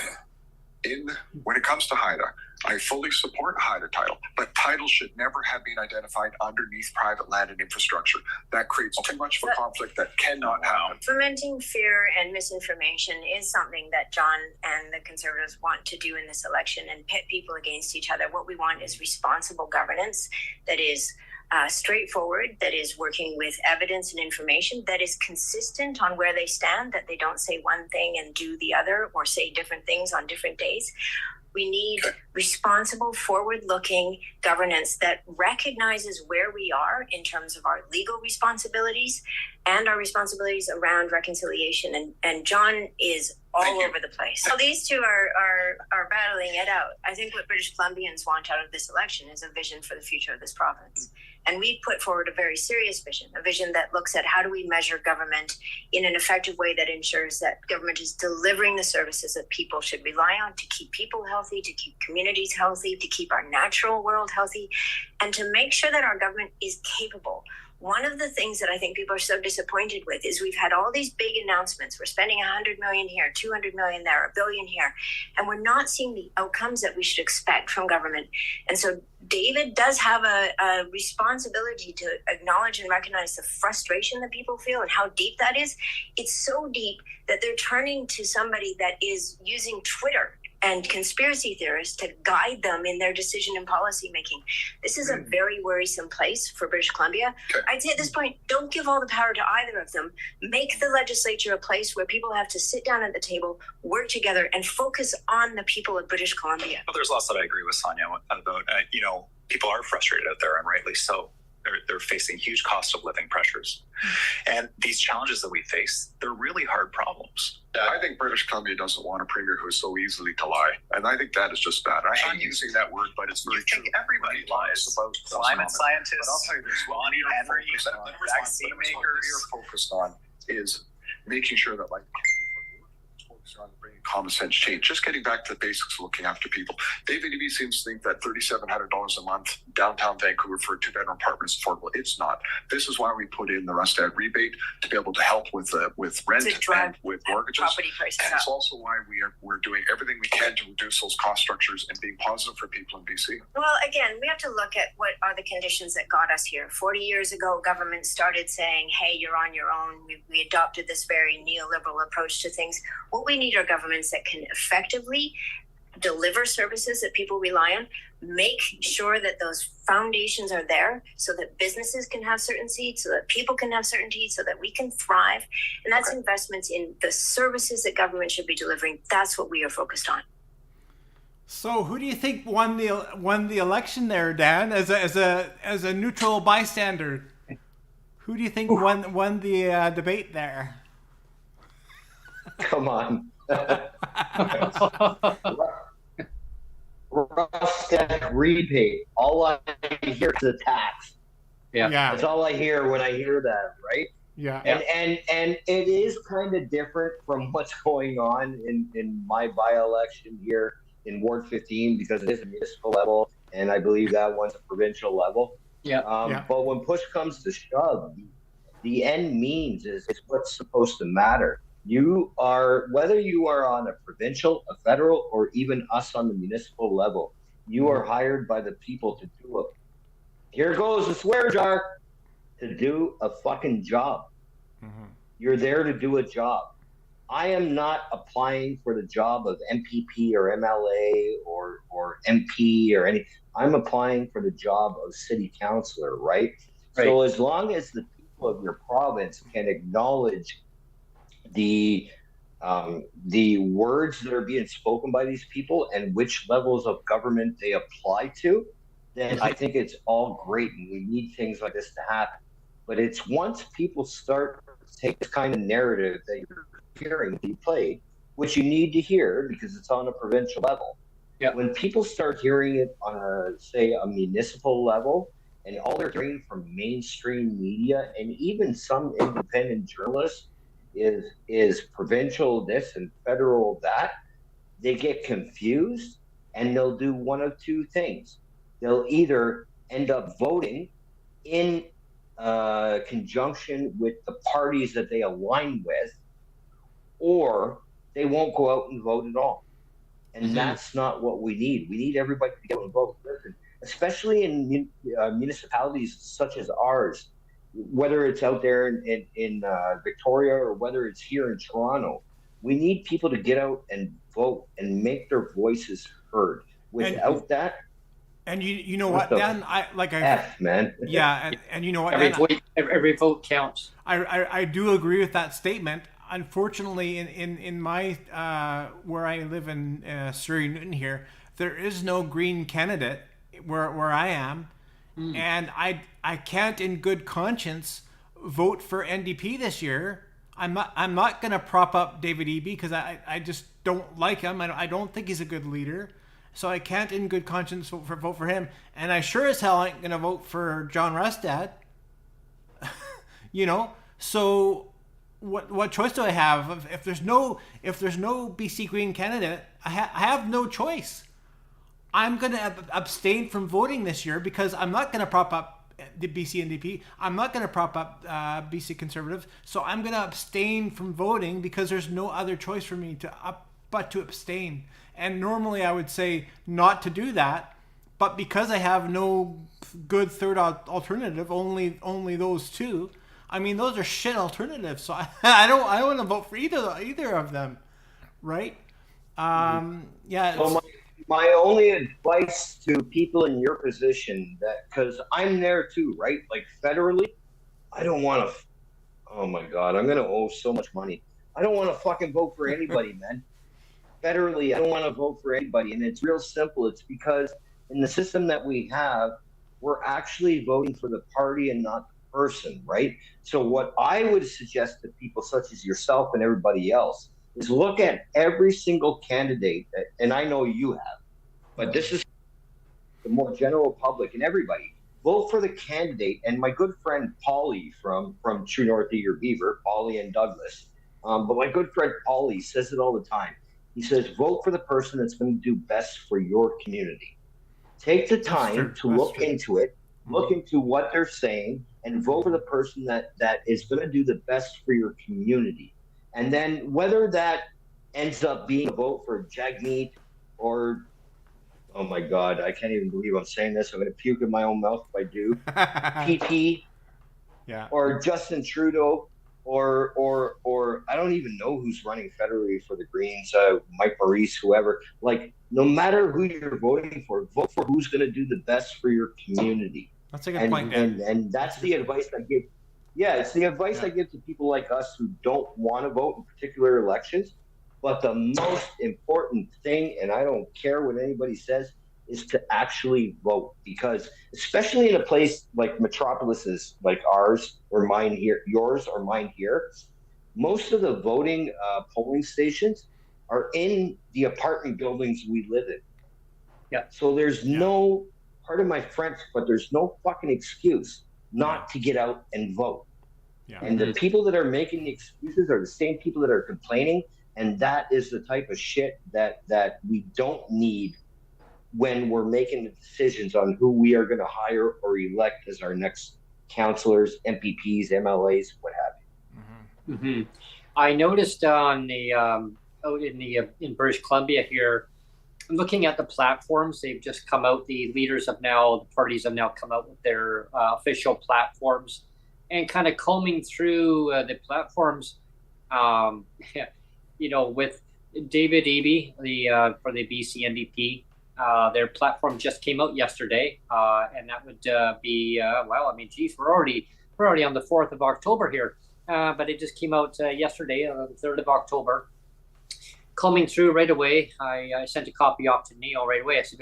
when it comes to HIDA, I fully support HIDA title, but title should never have been identified underneath private land and infrastructure. That creates too much of a conflict that cannot happen. Fomenting fear and misinformation is something that John and the Conservatives want to do in this election and pit people against each other. What we want is responsible governance that is straightforward, that is working with evidence and information, that is consistent on where they stand, that they don't say one thing and do the other or say different things on different days. We need responsible, forward-looking governance that recognizes where we are in terms of our legal responsibilities and our responsibilities around reconciliation. And John is all over the place. So these two are battling it out. I think what British Columbians want out of this election is a vision for the future of this province. And we put forward a very serious vision, a vision that looks at how do we measure government in an effective way that ensures that government is delivering the services that people should rely on to keep people healthy, to keep communities healthy, to keep our natural world healthy, and to make sure that our government is capable. One of the things that I think people are so disappointed with is we've had all these big announcements. We're spending 100 million here, 200 million there, $1 billion here, and we're not seeing the outcomes that we should expect from government. And so David does have a responsibility to acknowledge and recognize the frustration that people feel and how deep that is. It's so deep that they're turning to somebody that is using Twitter and conspiracy theorists to guide them in their decision and policy making. This is a very worrisome place for British Columbia. I'd say at this point, don't give all the power to either of them. Make the legislature a place where people have to sit down at the table, work together, and focus on the people of British Columbia. Well, there's lots that I agree with Sonia about. People are frustrated out there, and rightly so. They're facing huge cost of living pressures. And these challenges that we face, they're really hard problems. I think British Columbia doesn't want a premier who's so easily to lie. And I think that is just bad. I hate using that word, but it's very true. Everybody lies about climate scientists, but I'll tell you this, Bonnie Henry, vaccine makers. What you're focused on is making sure that focused on bringing common sense change, just getting back to the basics of looking after people. David Eby seems to think that $3,700 a month downtown Vancouver for a two-bedroom apartment is affordable. It's not. This is why we put in the Rustad Rebate to be able to help with rent and with mortgages. Property prices and it's also why we're doing everything we can to reduce those cost structures and being positive for people in BC. Well, again, we have to look at what are the conditions that got us here. 40 years ago, government started saying, hey, you're on your own. We adopted this very neoliberal approach to things. What we need are governments that can effectively deliver services that people rely on, make sure that those foundations are there so that businesses can have certainty, so that people can have certainty, so that we can thrive. And that's investments in the services that government should be delivering. That's what we are focused on. So who do you think won the election there, Dan, as a neutral bystander? Who do you think won the debate there? Come on. Rustad Rebate. All I hear is the tax. Yeah. That's all I hear when I hear that, right? Yeah. And it is kind of different from what's going on in my by-election here in Ward 15 because it is a municipal level, and I believe that one's a provincial level. Yeah. But when push comes to shove, the end means is what's supposed to matter. Whether you are on a provincial, a federal, or even us on the municipal level, you are hired by the people to do it. Here goes the swear jar, to do a fucking job. Mm-hmm. You're there to do a job. I am not applying for the job of MPP or MLA or MP or any. I'm applying for the job of city councilor, right? So as long as the people of your province can acknowledge the words that are being spoken by these people and which levels of government they apply to, then I think it's all great, and we need things like this to happen. But it's once people start to take this kind of narrative that you're hearing be played, which you need to hear because it's on a provincial level. Yeah. When people start hearing it on a municipal level, and all they're hearing from mainstream media and even some independent journalists is provincial this and federal that, they get confused and they'll do one of two things. They'll either end up voting in conjunction with the parties that they align with, or they won't go out and vote at all. And that's not what we need. We need everybody to get involved, especially in municipalities such as ours, whether it's out there in Victoria or whether it's here in Toronto. We need people to get out and vote and make their voices heard. Without that, and you know what, Dan? Man. Yeah, and you know what, every vote counts. I do agree with that statement. Unfortunately, in my where I live in Surrey Newton here, there is no Green candidate where I am, and I can't in good conscience vote for NDP this year. I'm not going to prop up David Eby because I just don't like him. I don't think he's a good leader. So I can't in good conscience vote for him. And I sure as hell ain't going to vote for John Rustad. So what choice do I have? If there's no BC Green candidate, I have no choice. I'm going to abstain from voting this year because I'm not going to prop up the BC NDP. I'm not going to prop up BC Conservative. So I'm going to abstain from voting because there's no other choice for me but to abstain. And normally I would say not to do that, but because I have no good third alternative, only those two. I mean, those are shit alternatives. So I don't want to vote for either of them, right? Yeah. So my only advice to people in your position, that because I'm there too, right? Like federally, I don't want to. Oh my God, I'm gonna owe so much money. I don't want to fucking vote for anybody, man. Federally, I don't want to vote for anybody, and it's real simple. It's because in the system that we have, we're actually voting for the party and not the person, right? So what I would suggest to people such as yourself and everybody else is look at every single candidate, and I know you have, but this is the more general public and everybody. Vote for the candidate, and my good friend Paulie from True North Eager Beaver, Paulie and Douglas, but my good friend Paulie says it all the time. He says, vote for the person that's going to do best for your community. Take the time to look into it, look into what they're saying, and vote for the person that is going to do the best for your community. And then whether that ends up being a vote for Jagmeet or, oh my God, I can't even believe I'm saying this. I'm going to puke in my own mouth if I do. PT, or Justin Trudeau, or I don't even know who's running federally for the Greens, Mike Maurice, whoever. Like, no matter who you're voting for, vote for who's going to do the best for your community. That's a good point, Dan. And that's the advice I give. Yeah, it's the advice I give to people like us who don't want to vote in particular elections. But the most important thing, and I don't care what anybody says, is to actually vote, because especially in a place like metropolises like ours or mine here, yours or mine here, most of the voting polling stations are in the apartment buildings we live in. Yeah. So there's no, pardon my French, but there's no fucking excuse not to get out and vote. Yeah. And the people that are making the excuses are the same people that are complaining, and that is the type of shit that we don't need when we're making the decisions on who we are going to hire or elect as our next councillors, MPPs, MLAs, what have you. I noticed on the out in British Columbia here, looking at the platforms, they've just come out. The parties have now come out with their official platforms, and kind of combing through the platforms. With David Eby, for the BC NDP. Their platform just came out yesterday, and that would be we're already on the 4th of October here, but it just came out yesterday, the 3rd of October. Combing through right away, I sent a copy off to Neil right away. I said,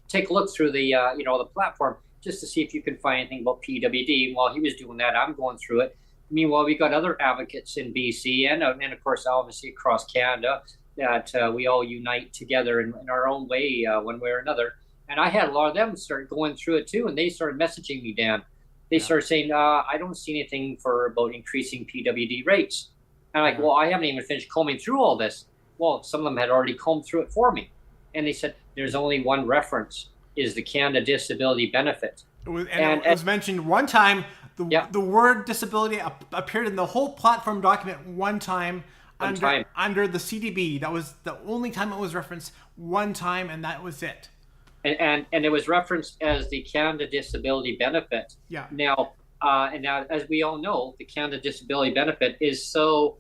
take a look through the the platform just to see if you can find anything about PWD. While he was doing that, I'm going through it. Meanwhile, we got other advocates in BC and of course, obviously across Canada, that we all unite together in our own way, one way or another. And I had a lot of them start going through it too, and they started messaging me, Dan. They started saying, I don't see anything about increasing PWD rates. And I'm like, well, I haven't even finished combing through all this. Well, some of them had already combed through it for me. And they said, there's only one reference, is the Canada Disability Benefit. It was mentioned one time, the word disability appeared in the whole platform document one time. Under the CDB. That was the only time it was referenced. one time, and that was it. And it was referenced as the Canada Disability Benefit. Yeah. Now, as we all know, the Canada Disability Benefit is so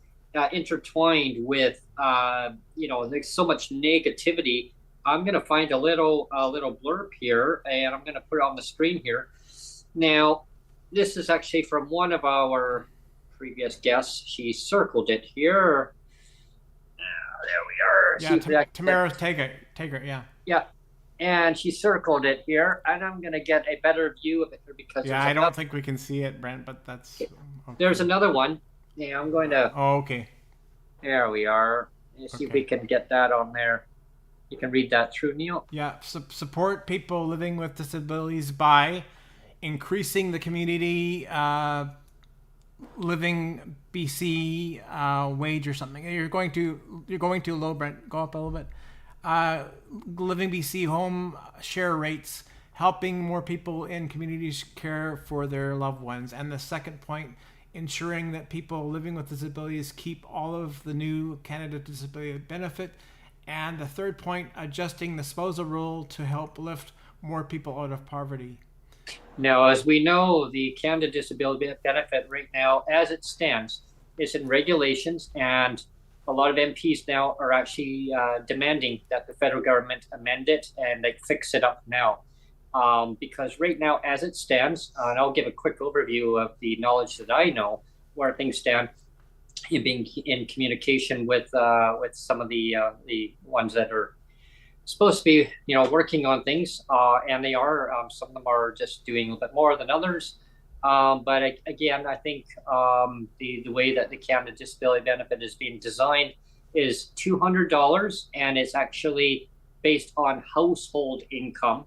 intertwined with there's so much negativity. I'm going to find a little blurb here, and I'm going to put it on the screen here. Now, this is actually from one of our previous guests. She circled it here. There we are. Yeah, Tamara Tager, yeah. Yeah. And she circled it here, and I'm going to get a better view of it here because I don't think we can see it, Brent, but that's okay. There's another one. Yeah, I'm going to. Oh, okay. There we are. Let's see if we can get that on there. You can read that through, Neil. Yeah, support people living with disabilities by increasing the community living BC wage or something. You're going too low, Brent. Go up a little bit. Living BC home share rates, helping more people in communities care for their loved ones. And the second point, ensuring that people living with disabilities keep all of the new Canada Disability Benefit. And the third point, adjusting the disposal rule to help lift more people out of poverty. Now, as we know, the Canada Disability Benefit right now, as it stands, is in regulations, and a lot of MPs now are actually demanding that the federal government amend it and fix it up now. Because right now, as it stands, and I'll give a quick overview of the knowledge that I know where things stand, in being in communication with some of the ones that are supposed to be, working on things, and they are. Some of them are just doing a little bit more than others. But again, I think the way that the Canada Disability Benefit is being designed is $200, and it's actually based on household income.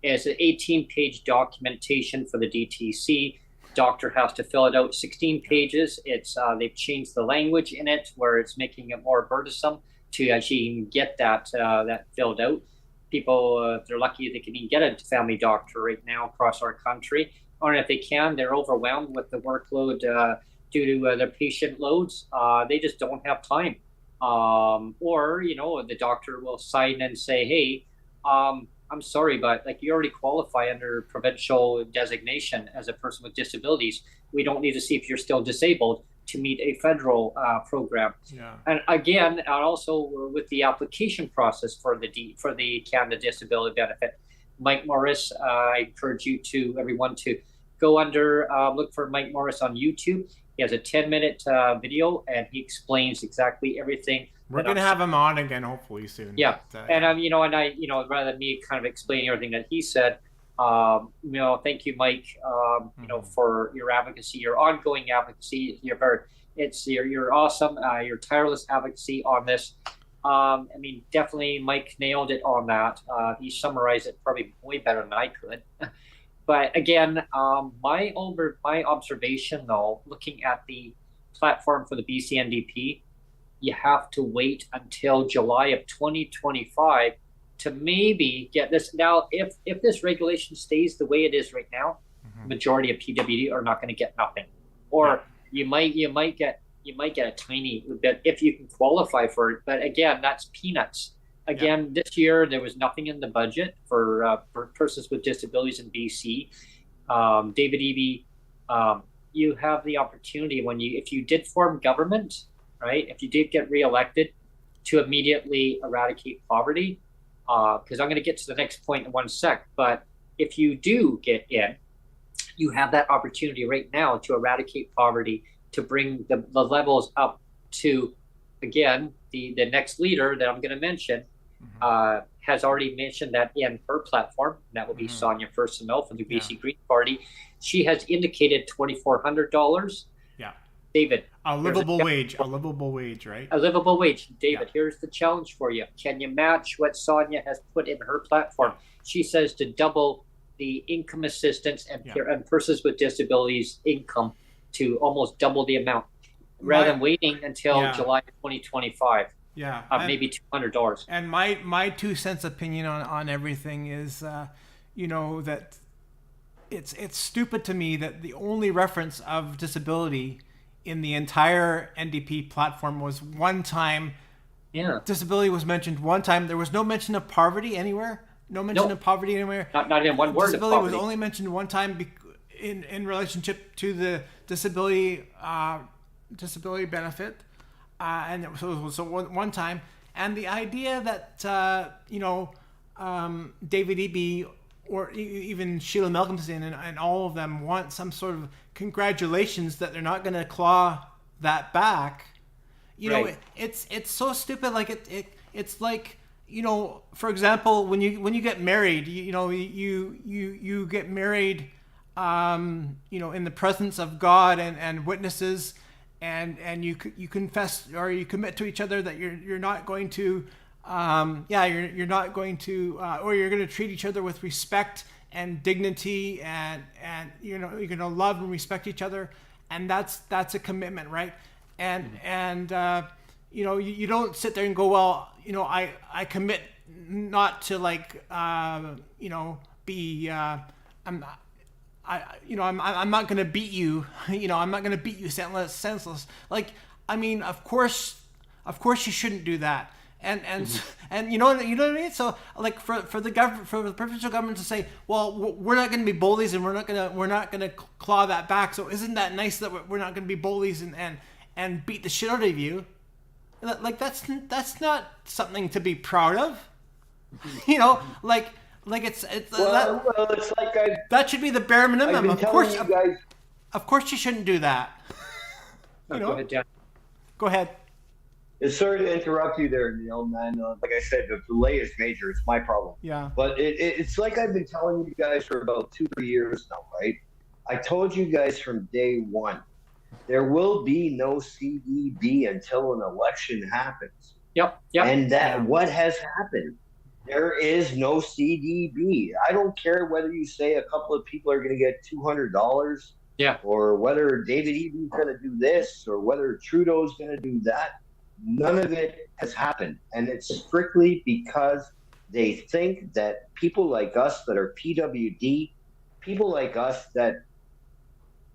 It's an 18-page documentation for the DTC. Doctor has to fill it out 16 pages. It's they've changed the language in it where it's making it more burdensome to actually get that filled out. People, if they're lucky, they can even get a family doctor right now across our country. Or if they can, they're overwhelmed with the workload due to their patient loads. They just don't have time. Or the doctor will sign and say, hey, I'm sorry, but you already qualify under provincial designation as a person with disabilities. We don't need to see if you're still disabled to meet a federal program. Yeah. And again, and also with the application process for the Canada Disability Benefit, Mike Morris, I encourage everyone to go look for Mike Morris on YouTube. He has a 10-minute video, and he explains exactly everything. We're going to have him on again, hopefully soon. Yeah. But, and rather than me kind of explaining everything that he said, thank you, Mike, for your advocacy, your ongoing advocacy. You're awesome. Your tireless advocacy on this. Definitely Mike nailed it on that. He summarized it probably way better than I could. But again, my observation, though, looking at the platform for the BC NDP, you have to wait until July of 2025 to maybe get this. Now, if this regulation stays the way it is right now, majority of PWD are not going to get nothing, or you might get a tiny bit if you can qualify for it. But again, that's peanuts. Again, this year there was nothing in the budget for persons with disabilities in BC. David Eby, you have the opportunity if you did form government, right? If you did get reelected, to immediately eradicate poverty. Because I'm going to get to the next point in one sec. But if you do get in, you have that opportunity right now to eradicate poverty, to bring the levels up to, again, the next leader that I'm going to mention has already mentioned that in her platform. That will be Sonia Furstenau from the BC Green Party. She has indicated $2,400. Yeah. David. A livable wage, right? A livable wage. David, here's the challenge for you. Can you match what Sonia has put in her platform? She says to double the income assistance and persons with disabilities income to almost double the amount, rather than waiting until July 2025. Yeah, maybe $200. And my 2 cents opinion on everything is, that it's stupid to me that the only reference of disability in the entire NDP platform was one time Yeah. Disability was mentioned one time. There was no mention of poverty anywhere. No mention of poverty anywhere. Not in one word. Disability was only mentioned one time in relationship to the disability benefit, and so one time. And the idea that David Eby or even Sheila Malcolmson and all of them want some sort of congratulations that they're not going to claw that back. You know, it's so stupid. Like it's like, for example, when you get married, you get married, in the presence of God and witnesses, and you confess or you commit to each other that you're not going to, you're not going to, or you're going to treat each other with respect and dignity, and you're going to love and respect each other, and that's a commitment, right? And you don't sit there and go, well, I commit not to be I'm not going to beat you. I'm not going to beat you senseless. Like, I mean, of course you shouldn't do that. And you know what I mean? So like for the provincial government to say, well, we're not going to be bullies and we're not going to claw that back. So isn't that nice that we're not going to be bullies and beat the shit out of you? Like that's not something to be proud of. Like it's it's like that should be the bare minimum. Of course you shouldn't do that. Go ahead, Dan. Go ahead. It's sorry to interrupt you there, Neil, man. Like I said, the delay is major. It's my problem. Yeah. But it's like I've been telling you guys for about 2-3 years now, right? I told you guys from day one, there will be no CEB until an election happens. Yep. And what has happened? There is no CDB. I don't care whether you say a couple of people are going to get $200, or whether David Eby is going to do this, or whether Trudeau's going to do that. None of it has happened, and it's strictly because they think that people like us that are PWD, people like us that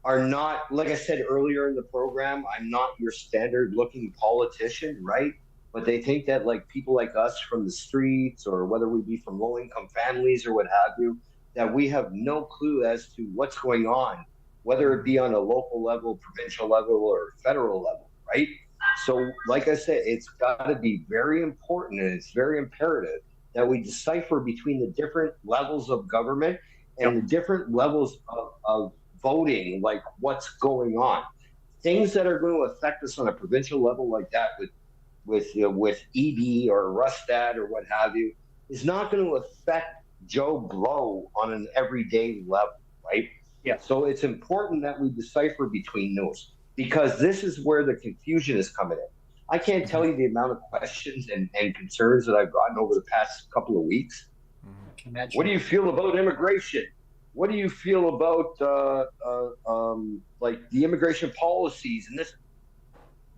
are not, like I said earlier in the program, I'm not your standard-looking politician, right? But they think that like people like us from the streets, or whether we be from low-income families or what have you, that we have no clue as to what's going on, whether it be on a local level, provincial level, or federal level, right? So like I said, it's got to be very important, and it's very imperative that we decipher between the different levels of government and the different levels of voting, like what's going on. Things that are going to affect us on a provincial level like that with EB or Rustad or what have you, is not going to affect Joe Blow on an everyday level, right? Yeah. So it's important that we decipher between those, because this is where the confusion is coming in. I can't tell you the amount of questions and concerns that I've gotten over the past couple of weeks. What do you feel about immigration? What do you feel about like the immigration policies and this?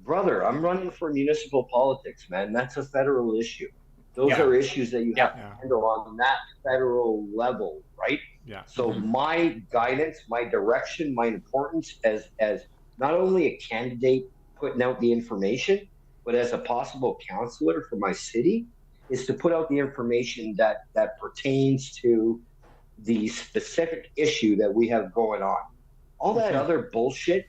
Brother, I'm running for municipal politics, man. That's a federal issue. Those are issues that you have to handle on that federal level, right? Yeah. So my guidance, my direction, my importance as not only a candidate putting out the information, but as a possible counselor for my city, is to put out the information that pertains to the specific issue that we have going on. All that other bullshit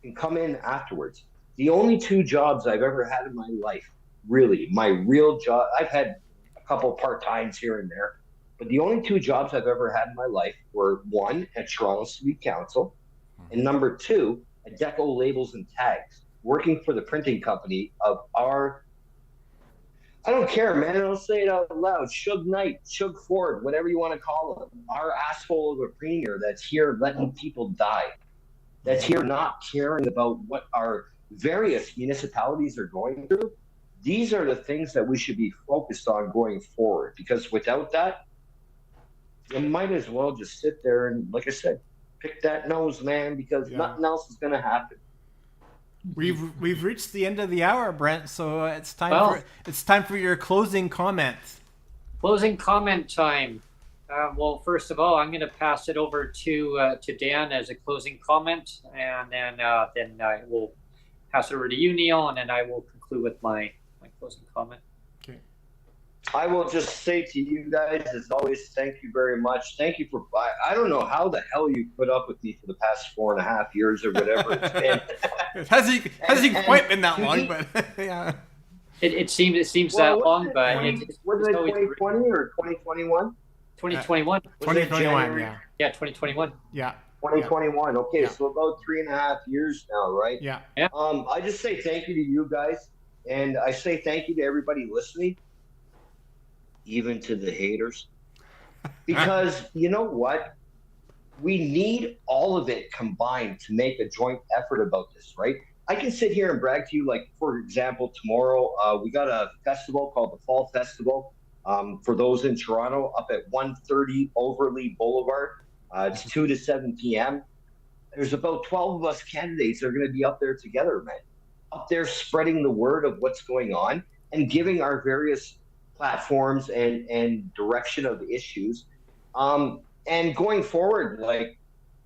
can come in afterwards. The only 2 jobs I've ever had in my life, really, my real job, I've had a couple part-times here and there, but the only 2 jobs I've ever had in my life were, 1 at Toronto City Council, and number 2, at Deco Labels and Tags, working for the printing company of our, I don't care, man, I'll say it out loud, Suge Knight, Suge Ford, whatever you want to call him, our asshole of a premier that's here letting people die, that's here not caring about what our various municipalities are going through. These are the things that we should be focused on going forward, because without that, you might as well just sit there and, like I said, pick that nose, man, because nothing else is going to happen. We've reached the end of the hour, Brent, so it's time for your closing comments. Closing comment time. Well, first of all, I'm going to pass it over to Dan as a closing comment, and then I will pass it over to you, Neil, and then I will conclude with my my closing comment. Okay. I will just say to you guys, as always, thank you very much. Thank you for, I don't know how the hell you put up with me for the past 4.5 years or whatever it's been. It hasn't quite been that long, but yeah. It seems Well, that long, but was it 2020 or 2021? 2021. 2021, yeah. Yeah, 2021. Yeah. 2021. Okay, Yeah. so about 3.5 years now, right? Yeah. I just say thank you to you guys, and I say thank you to everybody listening, even to the haters, because you know what? We need all of it combined to make a joint effort about this, right? I can sit here and brag to you, like, for example, tomorrow we got a festival called the Fall Festival for those in Toronto up at 130 Overlea Boulevard. It's 2 to 7 p.m. There's about 12 of us candidates that are going to be up there together, man. Up there spreading the word of what's going on and giving our various platforms and direction of issues. And going forward, like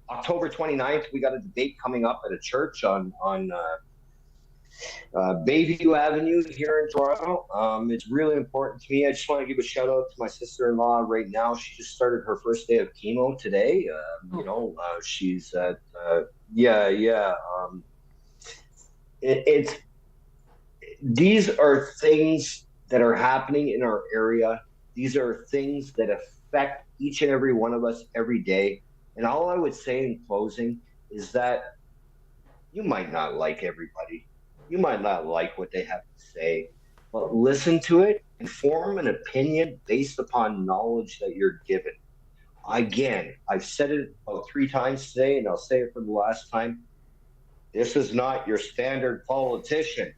October 29th, we got a debate coming up at a church on Bayview Avenue here in Toronto. It's really important to me. I just want to give a shout out to my sister-in-law right now. She just started her first day of chemo today. She's at, these are things that are happening in our area. These are things that affect each and every one of us every day. And all I would say in closing is that you might not like everybody. You might not like what they have to say, but listen to it and form an opinion based upon knowledge that you're given. Again, I've said it about 3 times today, and I'll say it for the last time. This is not your standard politician.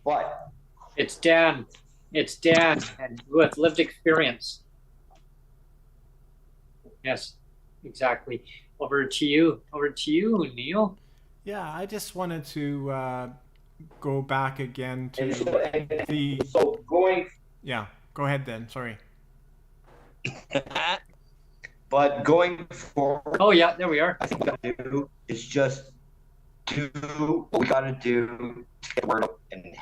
But it's Dan, and with lived experience. Yes, exactly. Over to you, Neil. Yeah, I just wanted to go back again to Yeah, go ahead then. Sorry. But going forward. Oh yeah, there we are. I think what we gotta do is just do what we gotta do to get the word out and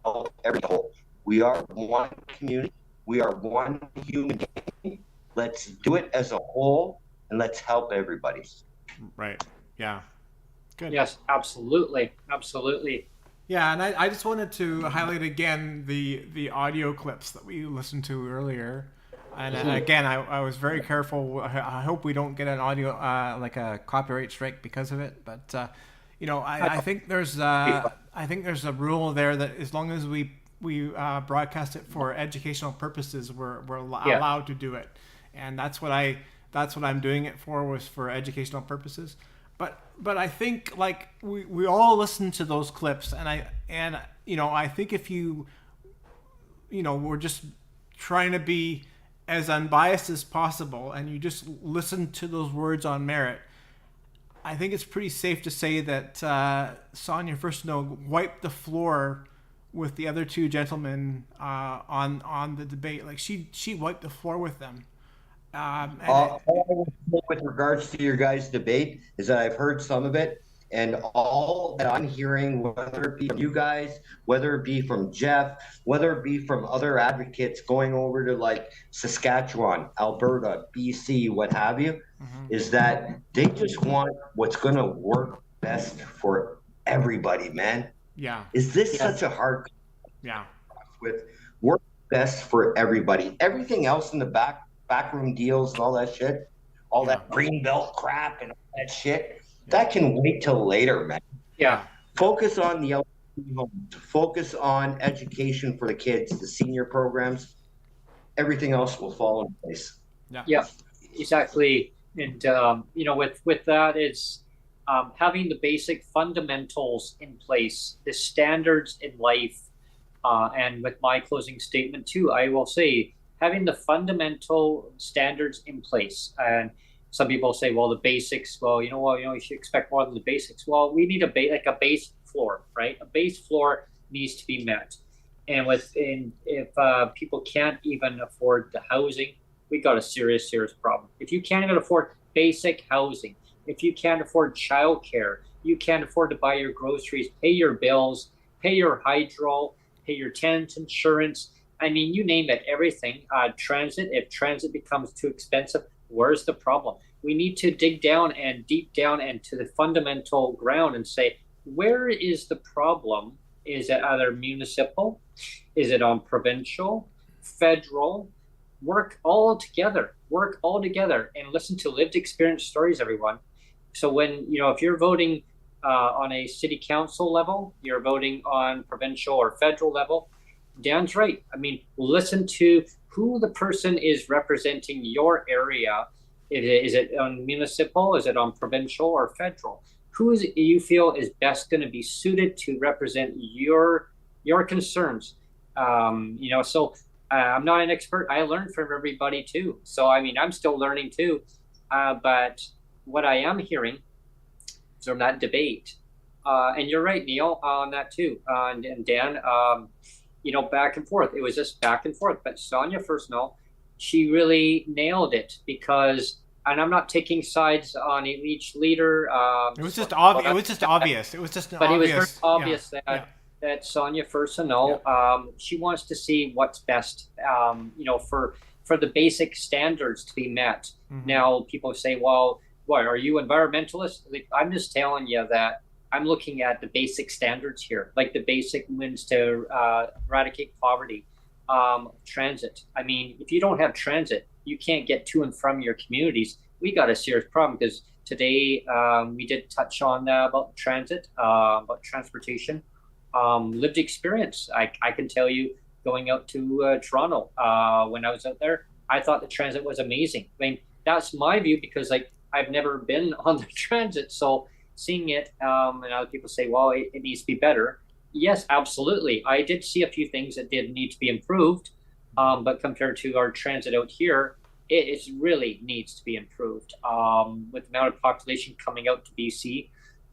help everybody. We are one community. We are one human being. Let's do it as a whole, and let's help everybody. Right. Yeah. Good. Yes, absolutely. Yeah, and I just wanted to highlight again the audio clips that we listened to earlier. And again, I was very careful. I hope we don't get an audio like a copyright strike because of it. But I think there's a rule there that as long as we broadcast it for educational purposes, we're allowed to do it. And that's what I'm doing it was for educational purposes. But I think like we all listen to those clips, and I think if we're just trying to be as unbiased as possible, and you just listen to those words on merit, I think it's pretty safe to say that Sonia Furstenau wiped the floor with the other 2 gentlemen on the debate. Like she wiped the floor with them. All I would say with regards to your guys' debate is that I've heard some of it, and all that I'm hearing, whether it be from you guys, whether it be from Jeff, whether it be from other advocates going over to like Saskatchewan, Alberta, BC, what have you, is that they just want what's going to work best for everybody, man. Yeah. Is this such a hard? Yeah. With work best for everybody. Everything else in the backroom deals and all that shit, that green belt crap and all that shit, that can wait till later, man. Yeah. Focus on the elderly homes. Focus on education for the kids, the senior programs. Everything else will fall in place. Yeah, exactly. And with that is having the basic fundamentals in place, the standards in life, and with my closing statement too, I will say having the fundamental standards in place. And some people say, well, the basics, you should expect more than the basics. Well, we need a base floor, right? A base floor needs to be met. And if people can't even afford the housing, we got a serious problem. If you can't even afford basic housing, if you can't afford childcare, you can't afford to buy your groceries, pay your bills, pay your hydro, pay your tenant insurance. I mean, you name it, everything. Transit, if transit becomes too expensive, where's the problem? We need to dig down and deep down into the fundamental ground and say, where is the problem? Is it either municipal? Is it on provincial, federal? Work all together, and listen to lived experience stories, everyone. So when, if you're voting on a city council level, you're voting on provincial or federal level, Dan's right. I mean, listen to who the person is representing your area. Is it on municipal? Is it on provincial or federal? Who is it you feel is best going to be suited to represent your concerns? So I'm not an expert. I learned from everybody too. So, I mean, I'm still learning too. But what I am hearing from that debate, and you're right, Neil, on that too, and Dan, back and forth. It was just back and forth. But Sonia Furstenau, she really nailed it because, and I'm not taking sides on each leader. It was just obvious. It was just obvious. It was just but obvious. It was very obvious that Sonia Furstenau, she wants to see what's best, for the basic standards to be met. Mm-hmm. Now, people say, well, what, are you environmentalists? Like, I'm just telling you that I'm looking at the basic standards here, like the basic wins to eradicate poverty, transit. I mean, if you don't have transit, you can't get to and from your communities. We got a serious problem because today we did touch on about transit, about transportation. Lived experience. I can tell you, going out to Toronto when I was out there, I thought the transit was amazing. I mean, that's my view because I've never been on the transit, so seeing it and other people say, well, it needs to be better. Yes, absolutely. I did see a few things that did need to be improved, but compared to our transit out here, it really needs to be improved. With the amount of population coming out to BC,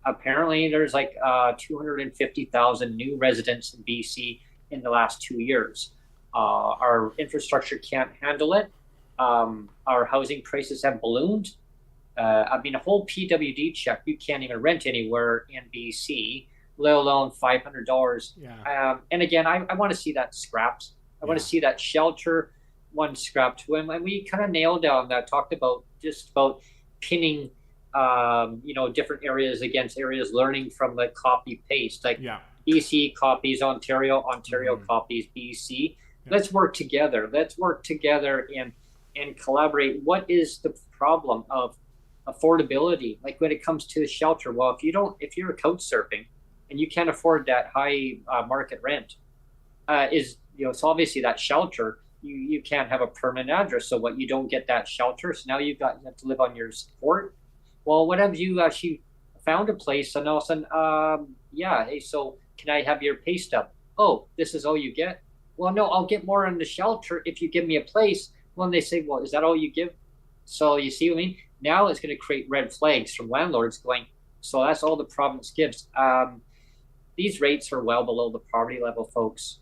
apparently there's 250,000 new residents in BC in the last 2 years. Our infrastructure can't handle it. Our housing prices have ballooned. A whole PWD check, you can't even rent anywhere in BC, let alone $500. Yeah. And again, I want to see that scrapped. I want to see that shelter one scrapped too. And we kind of nailed down that, talked about pinning different areas against areas, learning from the copy paste, BC copies Ontario, mm-hmm. copies BC. Yeah. Let's work together and collaborate. What is the problem of affordability? Like when it comes to shelter, well, if you're couch surfing and you can't afford that high market rent, it's obviously that shelter, you can't have a permanent address. So what, you don't get that shelter, so now you have to live on your support. Well, what have you actually found a place and all of a sudden, hey, so can I have your pay stub? Oh, this is all you get? Well, no, I'll get more on the shelter if you give me a place. Well, and they say, well, is that all you give? So you see what I mean? Now it's going to create red flags from landlords going, so that's all the province gives. These rates are well below the poverty level, folks.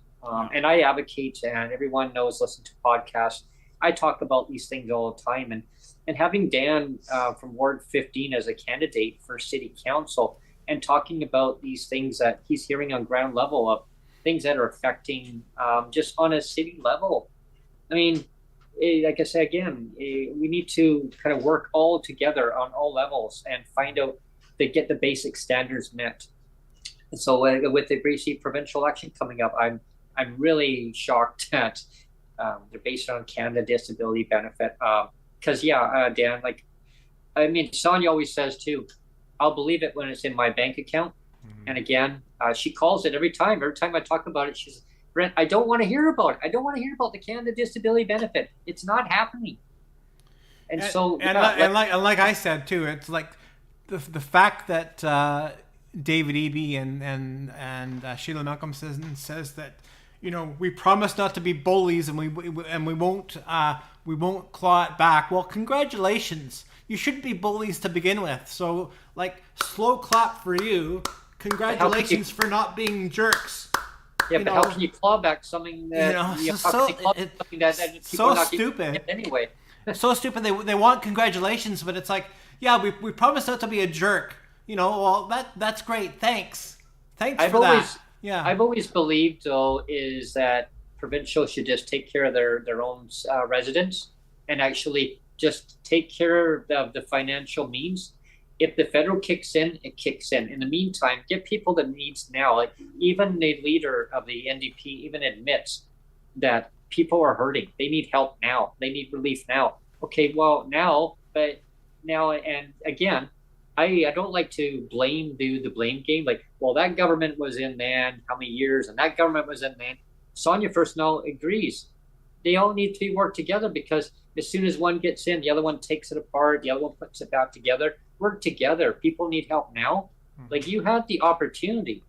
And I advocate, and everyone knows, listen to podcasts, I talk about these things all the time. And having Dan from Ward 15 as a candidate for city council and talking about these things that he's hearing on ground level of things that are affecting just on a city level. I mean, like I say again, we need to kind of work all together on all levels and find out to get the basic standards met. And so with the BC provincial election coming up, I'm really shocked that they're based on Canada Disability Benefit. Because Dan, Sonia always says too, I'll believe it when it's in my bank account. Mm-hmm. And again, she calls it every time. Every time I talk about it, she's, Brent, I don't want to hear about it. I don't want to hear about the Canada Disability Benefit. It's not happening. And like I said too, it's like the fact that David Eby and Sheila Malcolmson says that, we promise not to be bullies and we won't claw it back. Well, congratulations. You shouldn't be bullies to begin with. So slow clap for you. Congratulations for not being jerks. Yeah, but how can you claw back something that so stupid anyway? So stupid. They want congratulations, but it's we promised not to be a jerk. Well, that's great. Thanks for that. I've always believed, though, is that provincial should just take care of their own residents and actually just take care of the financial means. If the federal kicks in, it kicks in. In the meantime, get people the needs now. Like even the leader of the NDP even admits that people are hurting. They need help now. They need relief now. Okay, well now, and again, I don't like to do the blame game. Like, well, that government was in then how many years, and that government was in then. Sonia Furstenau agrees. They all need to work together, because as soon as one gets in, the other one takes it apart. The other one puts it back together. Work together. People need help now. Like, you had the opportunity,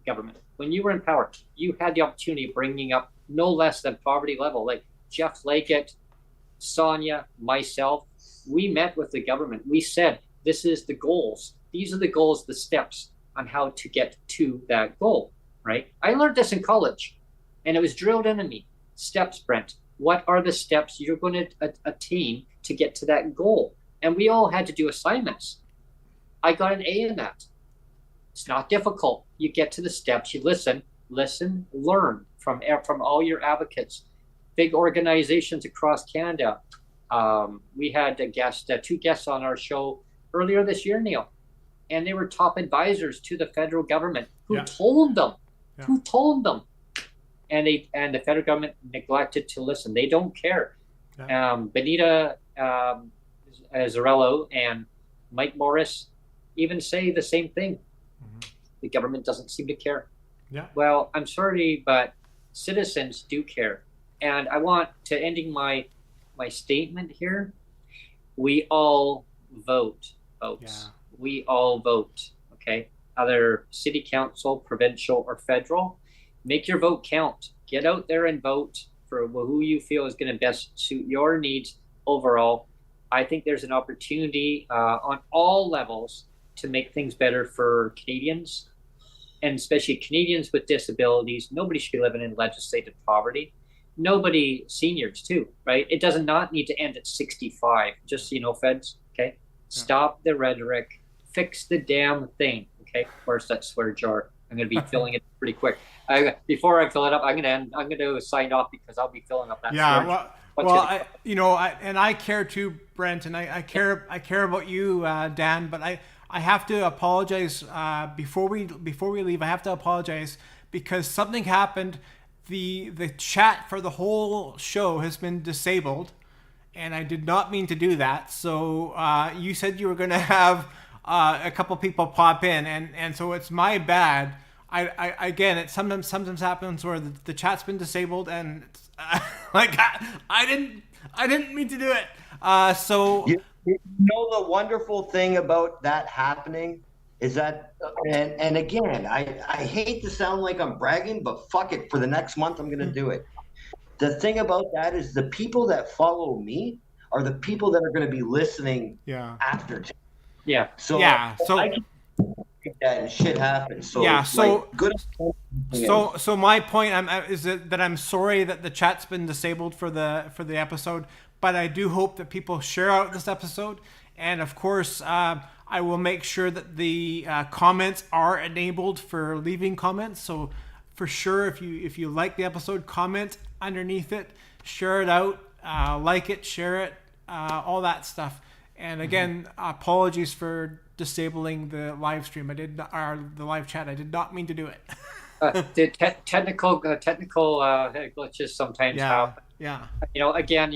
government, when you were in power, you had the opportunity of bringing up no less than poverty level. Like Jeff Leggett, Sonia, myself, we met with the government. We said, this is the goals. These are the goals, the steps on how to get to that goal, right? I learned this in college, and it was drilled into me. Steps, Brent. What are the steps you're going to attain to get to that goal? And we all had to do assignments. I got an A in that. It's not difficult. You get to the steps, you listen, learn from all your advocates, big organizations across Canada. We had two guests on our show earlier this year, Neil, and they were top advisors to the federal government who told them, and the federal government neglected to listen. They don't care. Benita Zarello and Mike Morris even say the same thing. The government doesn't seem to care. Well, I'm sorry, but citizens do care. And I want to ending my statement here. We all vote, folks. We all vote, okay? Either city council, provincial, or federal. Make your vote count. Get out there and vote for who you feel is going to best suit your needs overall. I think there's an opportunity on all levels to make things better for Canadians, and especially Canadians with disabilities. Nobody should be living in legislative poverty. Nobody, seniors too, right? It does not need to end at 65. Just, feds, okay? Stop the rhetoric. Fix the damn thing, okay? Of course, that swear jar. I'm going to be filling it pretty quick. Before I fill it up, I'm going to sign off because I'll be filling up that. I care too, Brent, and I care about you, Dan. But I have to apologize before we leave. I have to apologize because something happened. The chat for the whole show has been disabled, and I did not mean to do that. So you said you were going to have a couple people pop in, and so it's my bad. I again, it sometimes happens where the chat's been disabled, and I didn't mean to do it. So you know the wonderful thing about that happening is that, and again, I hate to sound like I'm bragging, but fuck it, for the next month I'm going to do it. The thing about that is the people that follow me are the people that are going to be listening after. So I can that and shit happens. So good. So my point is that I'm sorry that the chat's been disabled for the episode, but I do hope that people share out this episode, and of course I will make sure that the comments are enabled for leaving comments. So for sure, if you like the episode, comment underneath it, share it out, like it, share it, all that stuff. And again, apologies for disabling the live stream. The live chat. I did not mean to do it. The technical glitches sometimes happen. Again,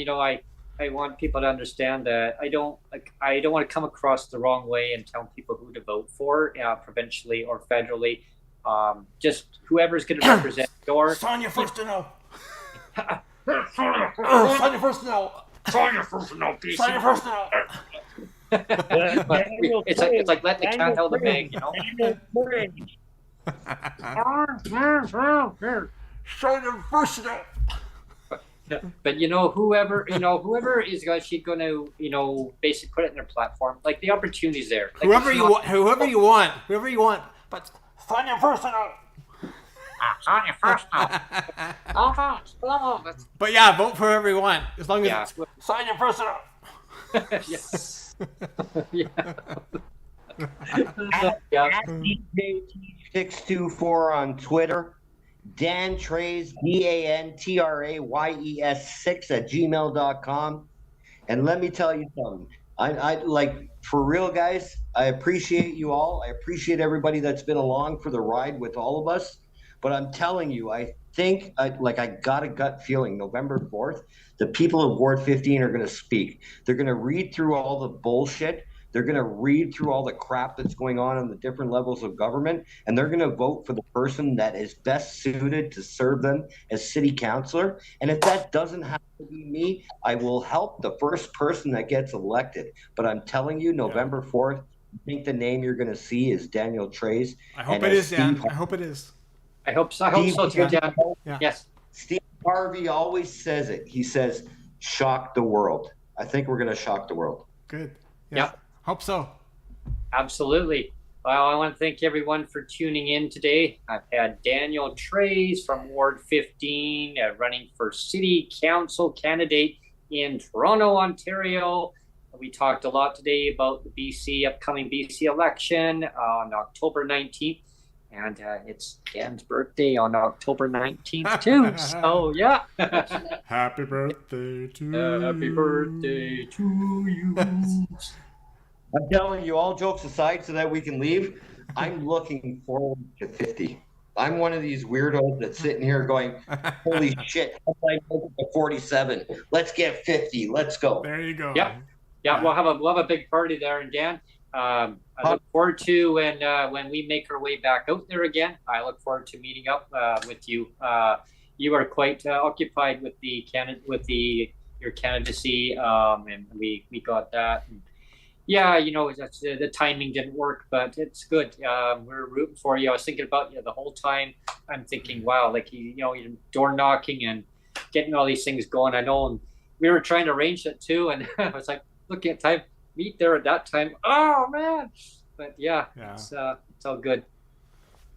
I want people to understand that I don't want to come across the wrong way and tell people who to vote for, provincially or federally. Just whoever's going to represent your. Sonia Furstenau. Sonia Furstenau. Sonia Furstenau, BC. Sonia Furstenau. It's like letting the cat out of the bag, Sonia Furstenau. But whoever is actually going to basically put it in their platform, like the opportunity's there. Like whoever you want. But Sonia Furstenau. Sonia Furstenau. But vote for whoever you want, as long as it's Sonia Furstenau. Yes. Yeah. Yeah. At DJT624 on Twitter. Dan Trays, DANTRAYES6 @gmail.com. And let me tell you something. I like, for real, guys, I appreciate you all. I appreciate everybody that's been along for the ride with all of us. But I'm telling you, I think I got a gut feeling November 4th, the people of Ward 15 are going to speak. They're going to read through all the bullshit. They're going to read through all the crap that's going on the different levels of government, and they're going to vote for the person that is best suited to serve them as city councillor. And if that doesn't have to be me, I will help the first person that gets elected. But I'm telling you, November 4th, I think the name you're going to see is Daniel Trays. I hope it is, Dan. I hope it is. I hope so. I hope so too, Dan. Yeah. Yes. Steve Harvey always says it. He says, shock the world. I think we're going to shock the world. Good. Yeah. Hope so. Absolutely. Well, I want to thank everyone for tuning in today. I've had Daniel Trays from Ward 15 running for City Council candidate in Toronto, Ontario. We talked a lot today about the upcoming BC election on October 19th. And it's Dan's birthday on October 19th, too. So, yeah. Happy birthday to you. Happy birthday to you. I'm telling you, all jokes aside, so that we can leave, I'm looking forward to 50. I'm one of these weirdos that's sitting here going, holy shit, I'm like 47. Let's get 50. Let's go. There you go. Yeah. We'll have a big party there. And Dan, I look forward to when we make our way back out there again. I look forward to meeting up with you. You are quite occupied with your candidacy, and we got that. And yeah, that's, the timing didn't work, but it's good. We're rooting for you. I was thinking about you the whole time. I'm thinking, wow, like you're door knocking and getting all these things going. I know, and we were trying to arrange it too, and I was like, looking at time. Meet there at that time. Oh man! But yeah. It's all good.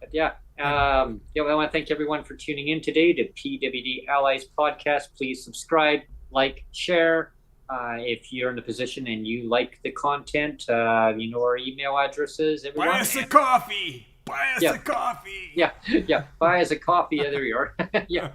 But yeah, I want to thank everyone for tuning in today to PWD Allies podcast. Please subscribe, like, share. If you're in the position and you like the content, our email addresses. Everyone. Buy us a coffee. Buy us a coffee. Yeah. Buy us a coffee. There you are. Yeah.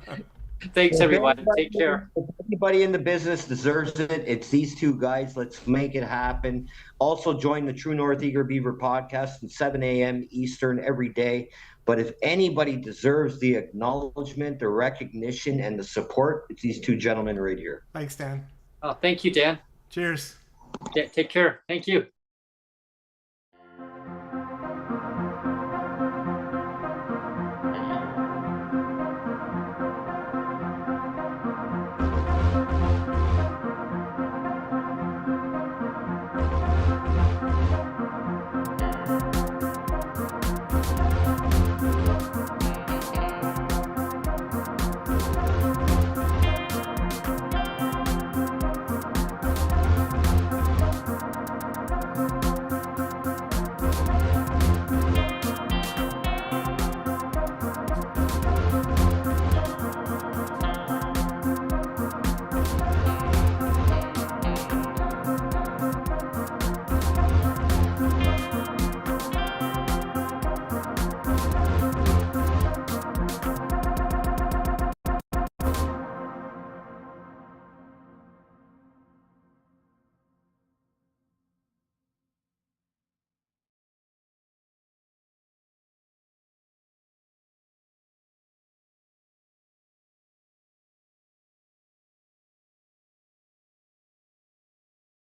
Thanks, everyone. Take care. Everybody in the business deserves it. It's these two guys. Let's make it happen. Also, join the True North Eager Beaver podcast at 7 a.m. Eastern every day. But if anybody deserves the acknowledgement, the recognition, and the support, it's these two gentlemen right here. Thanks, Dan. Oh, thank you, Dan. Cheers. Yeah, take care. Thank you.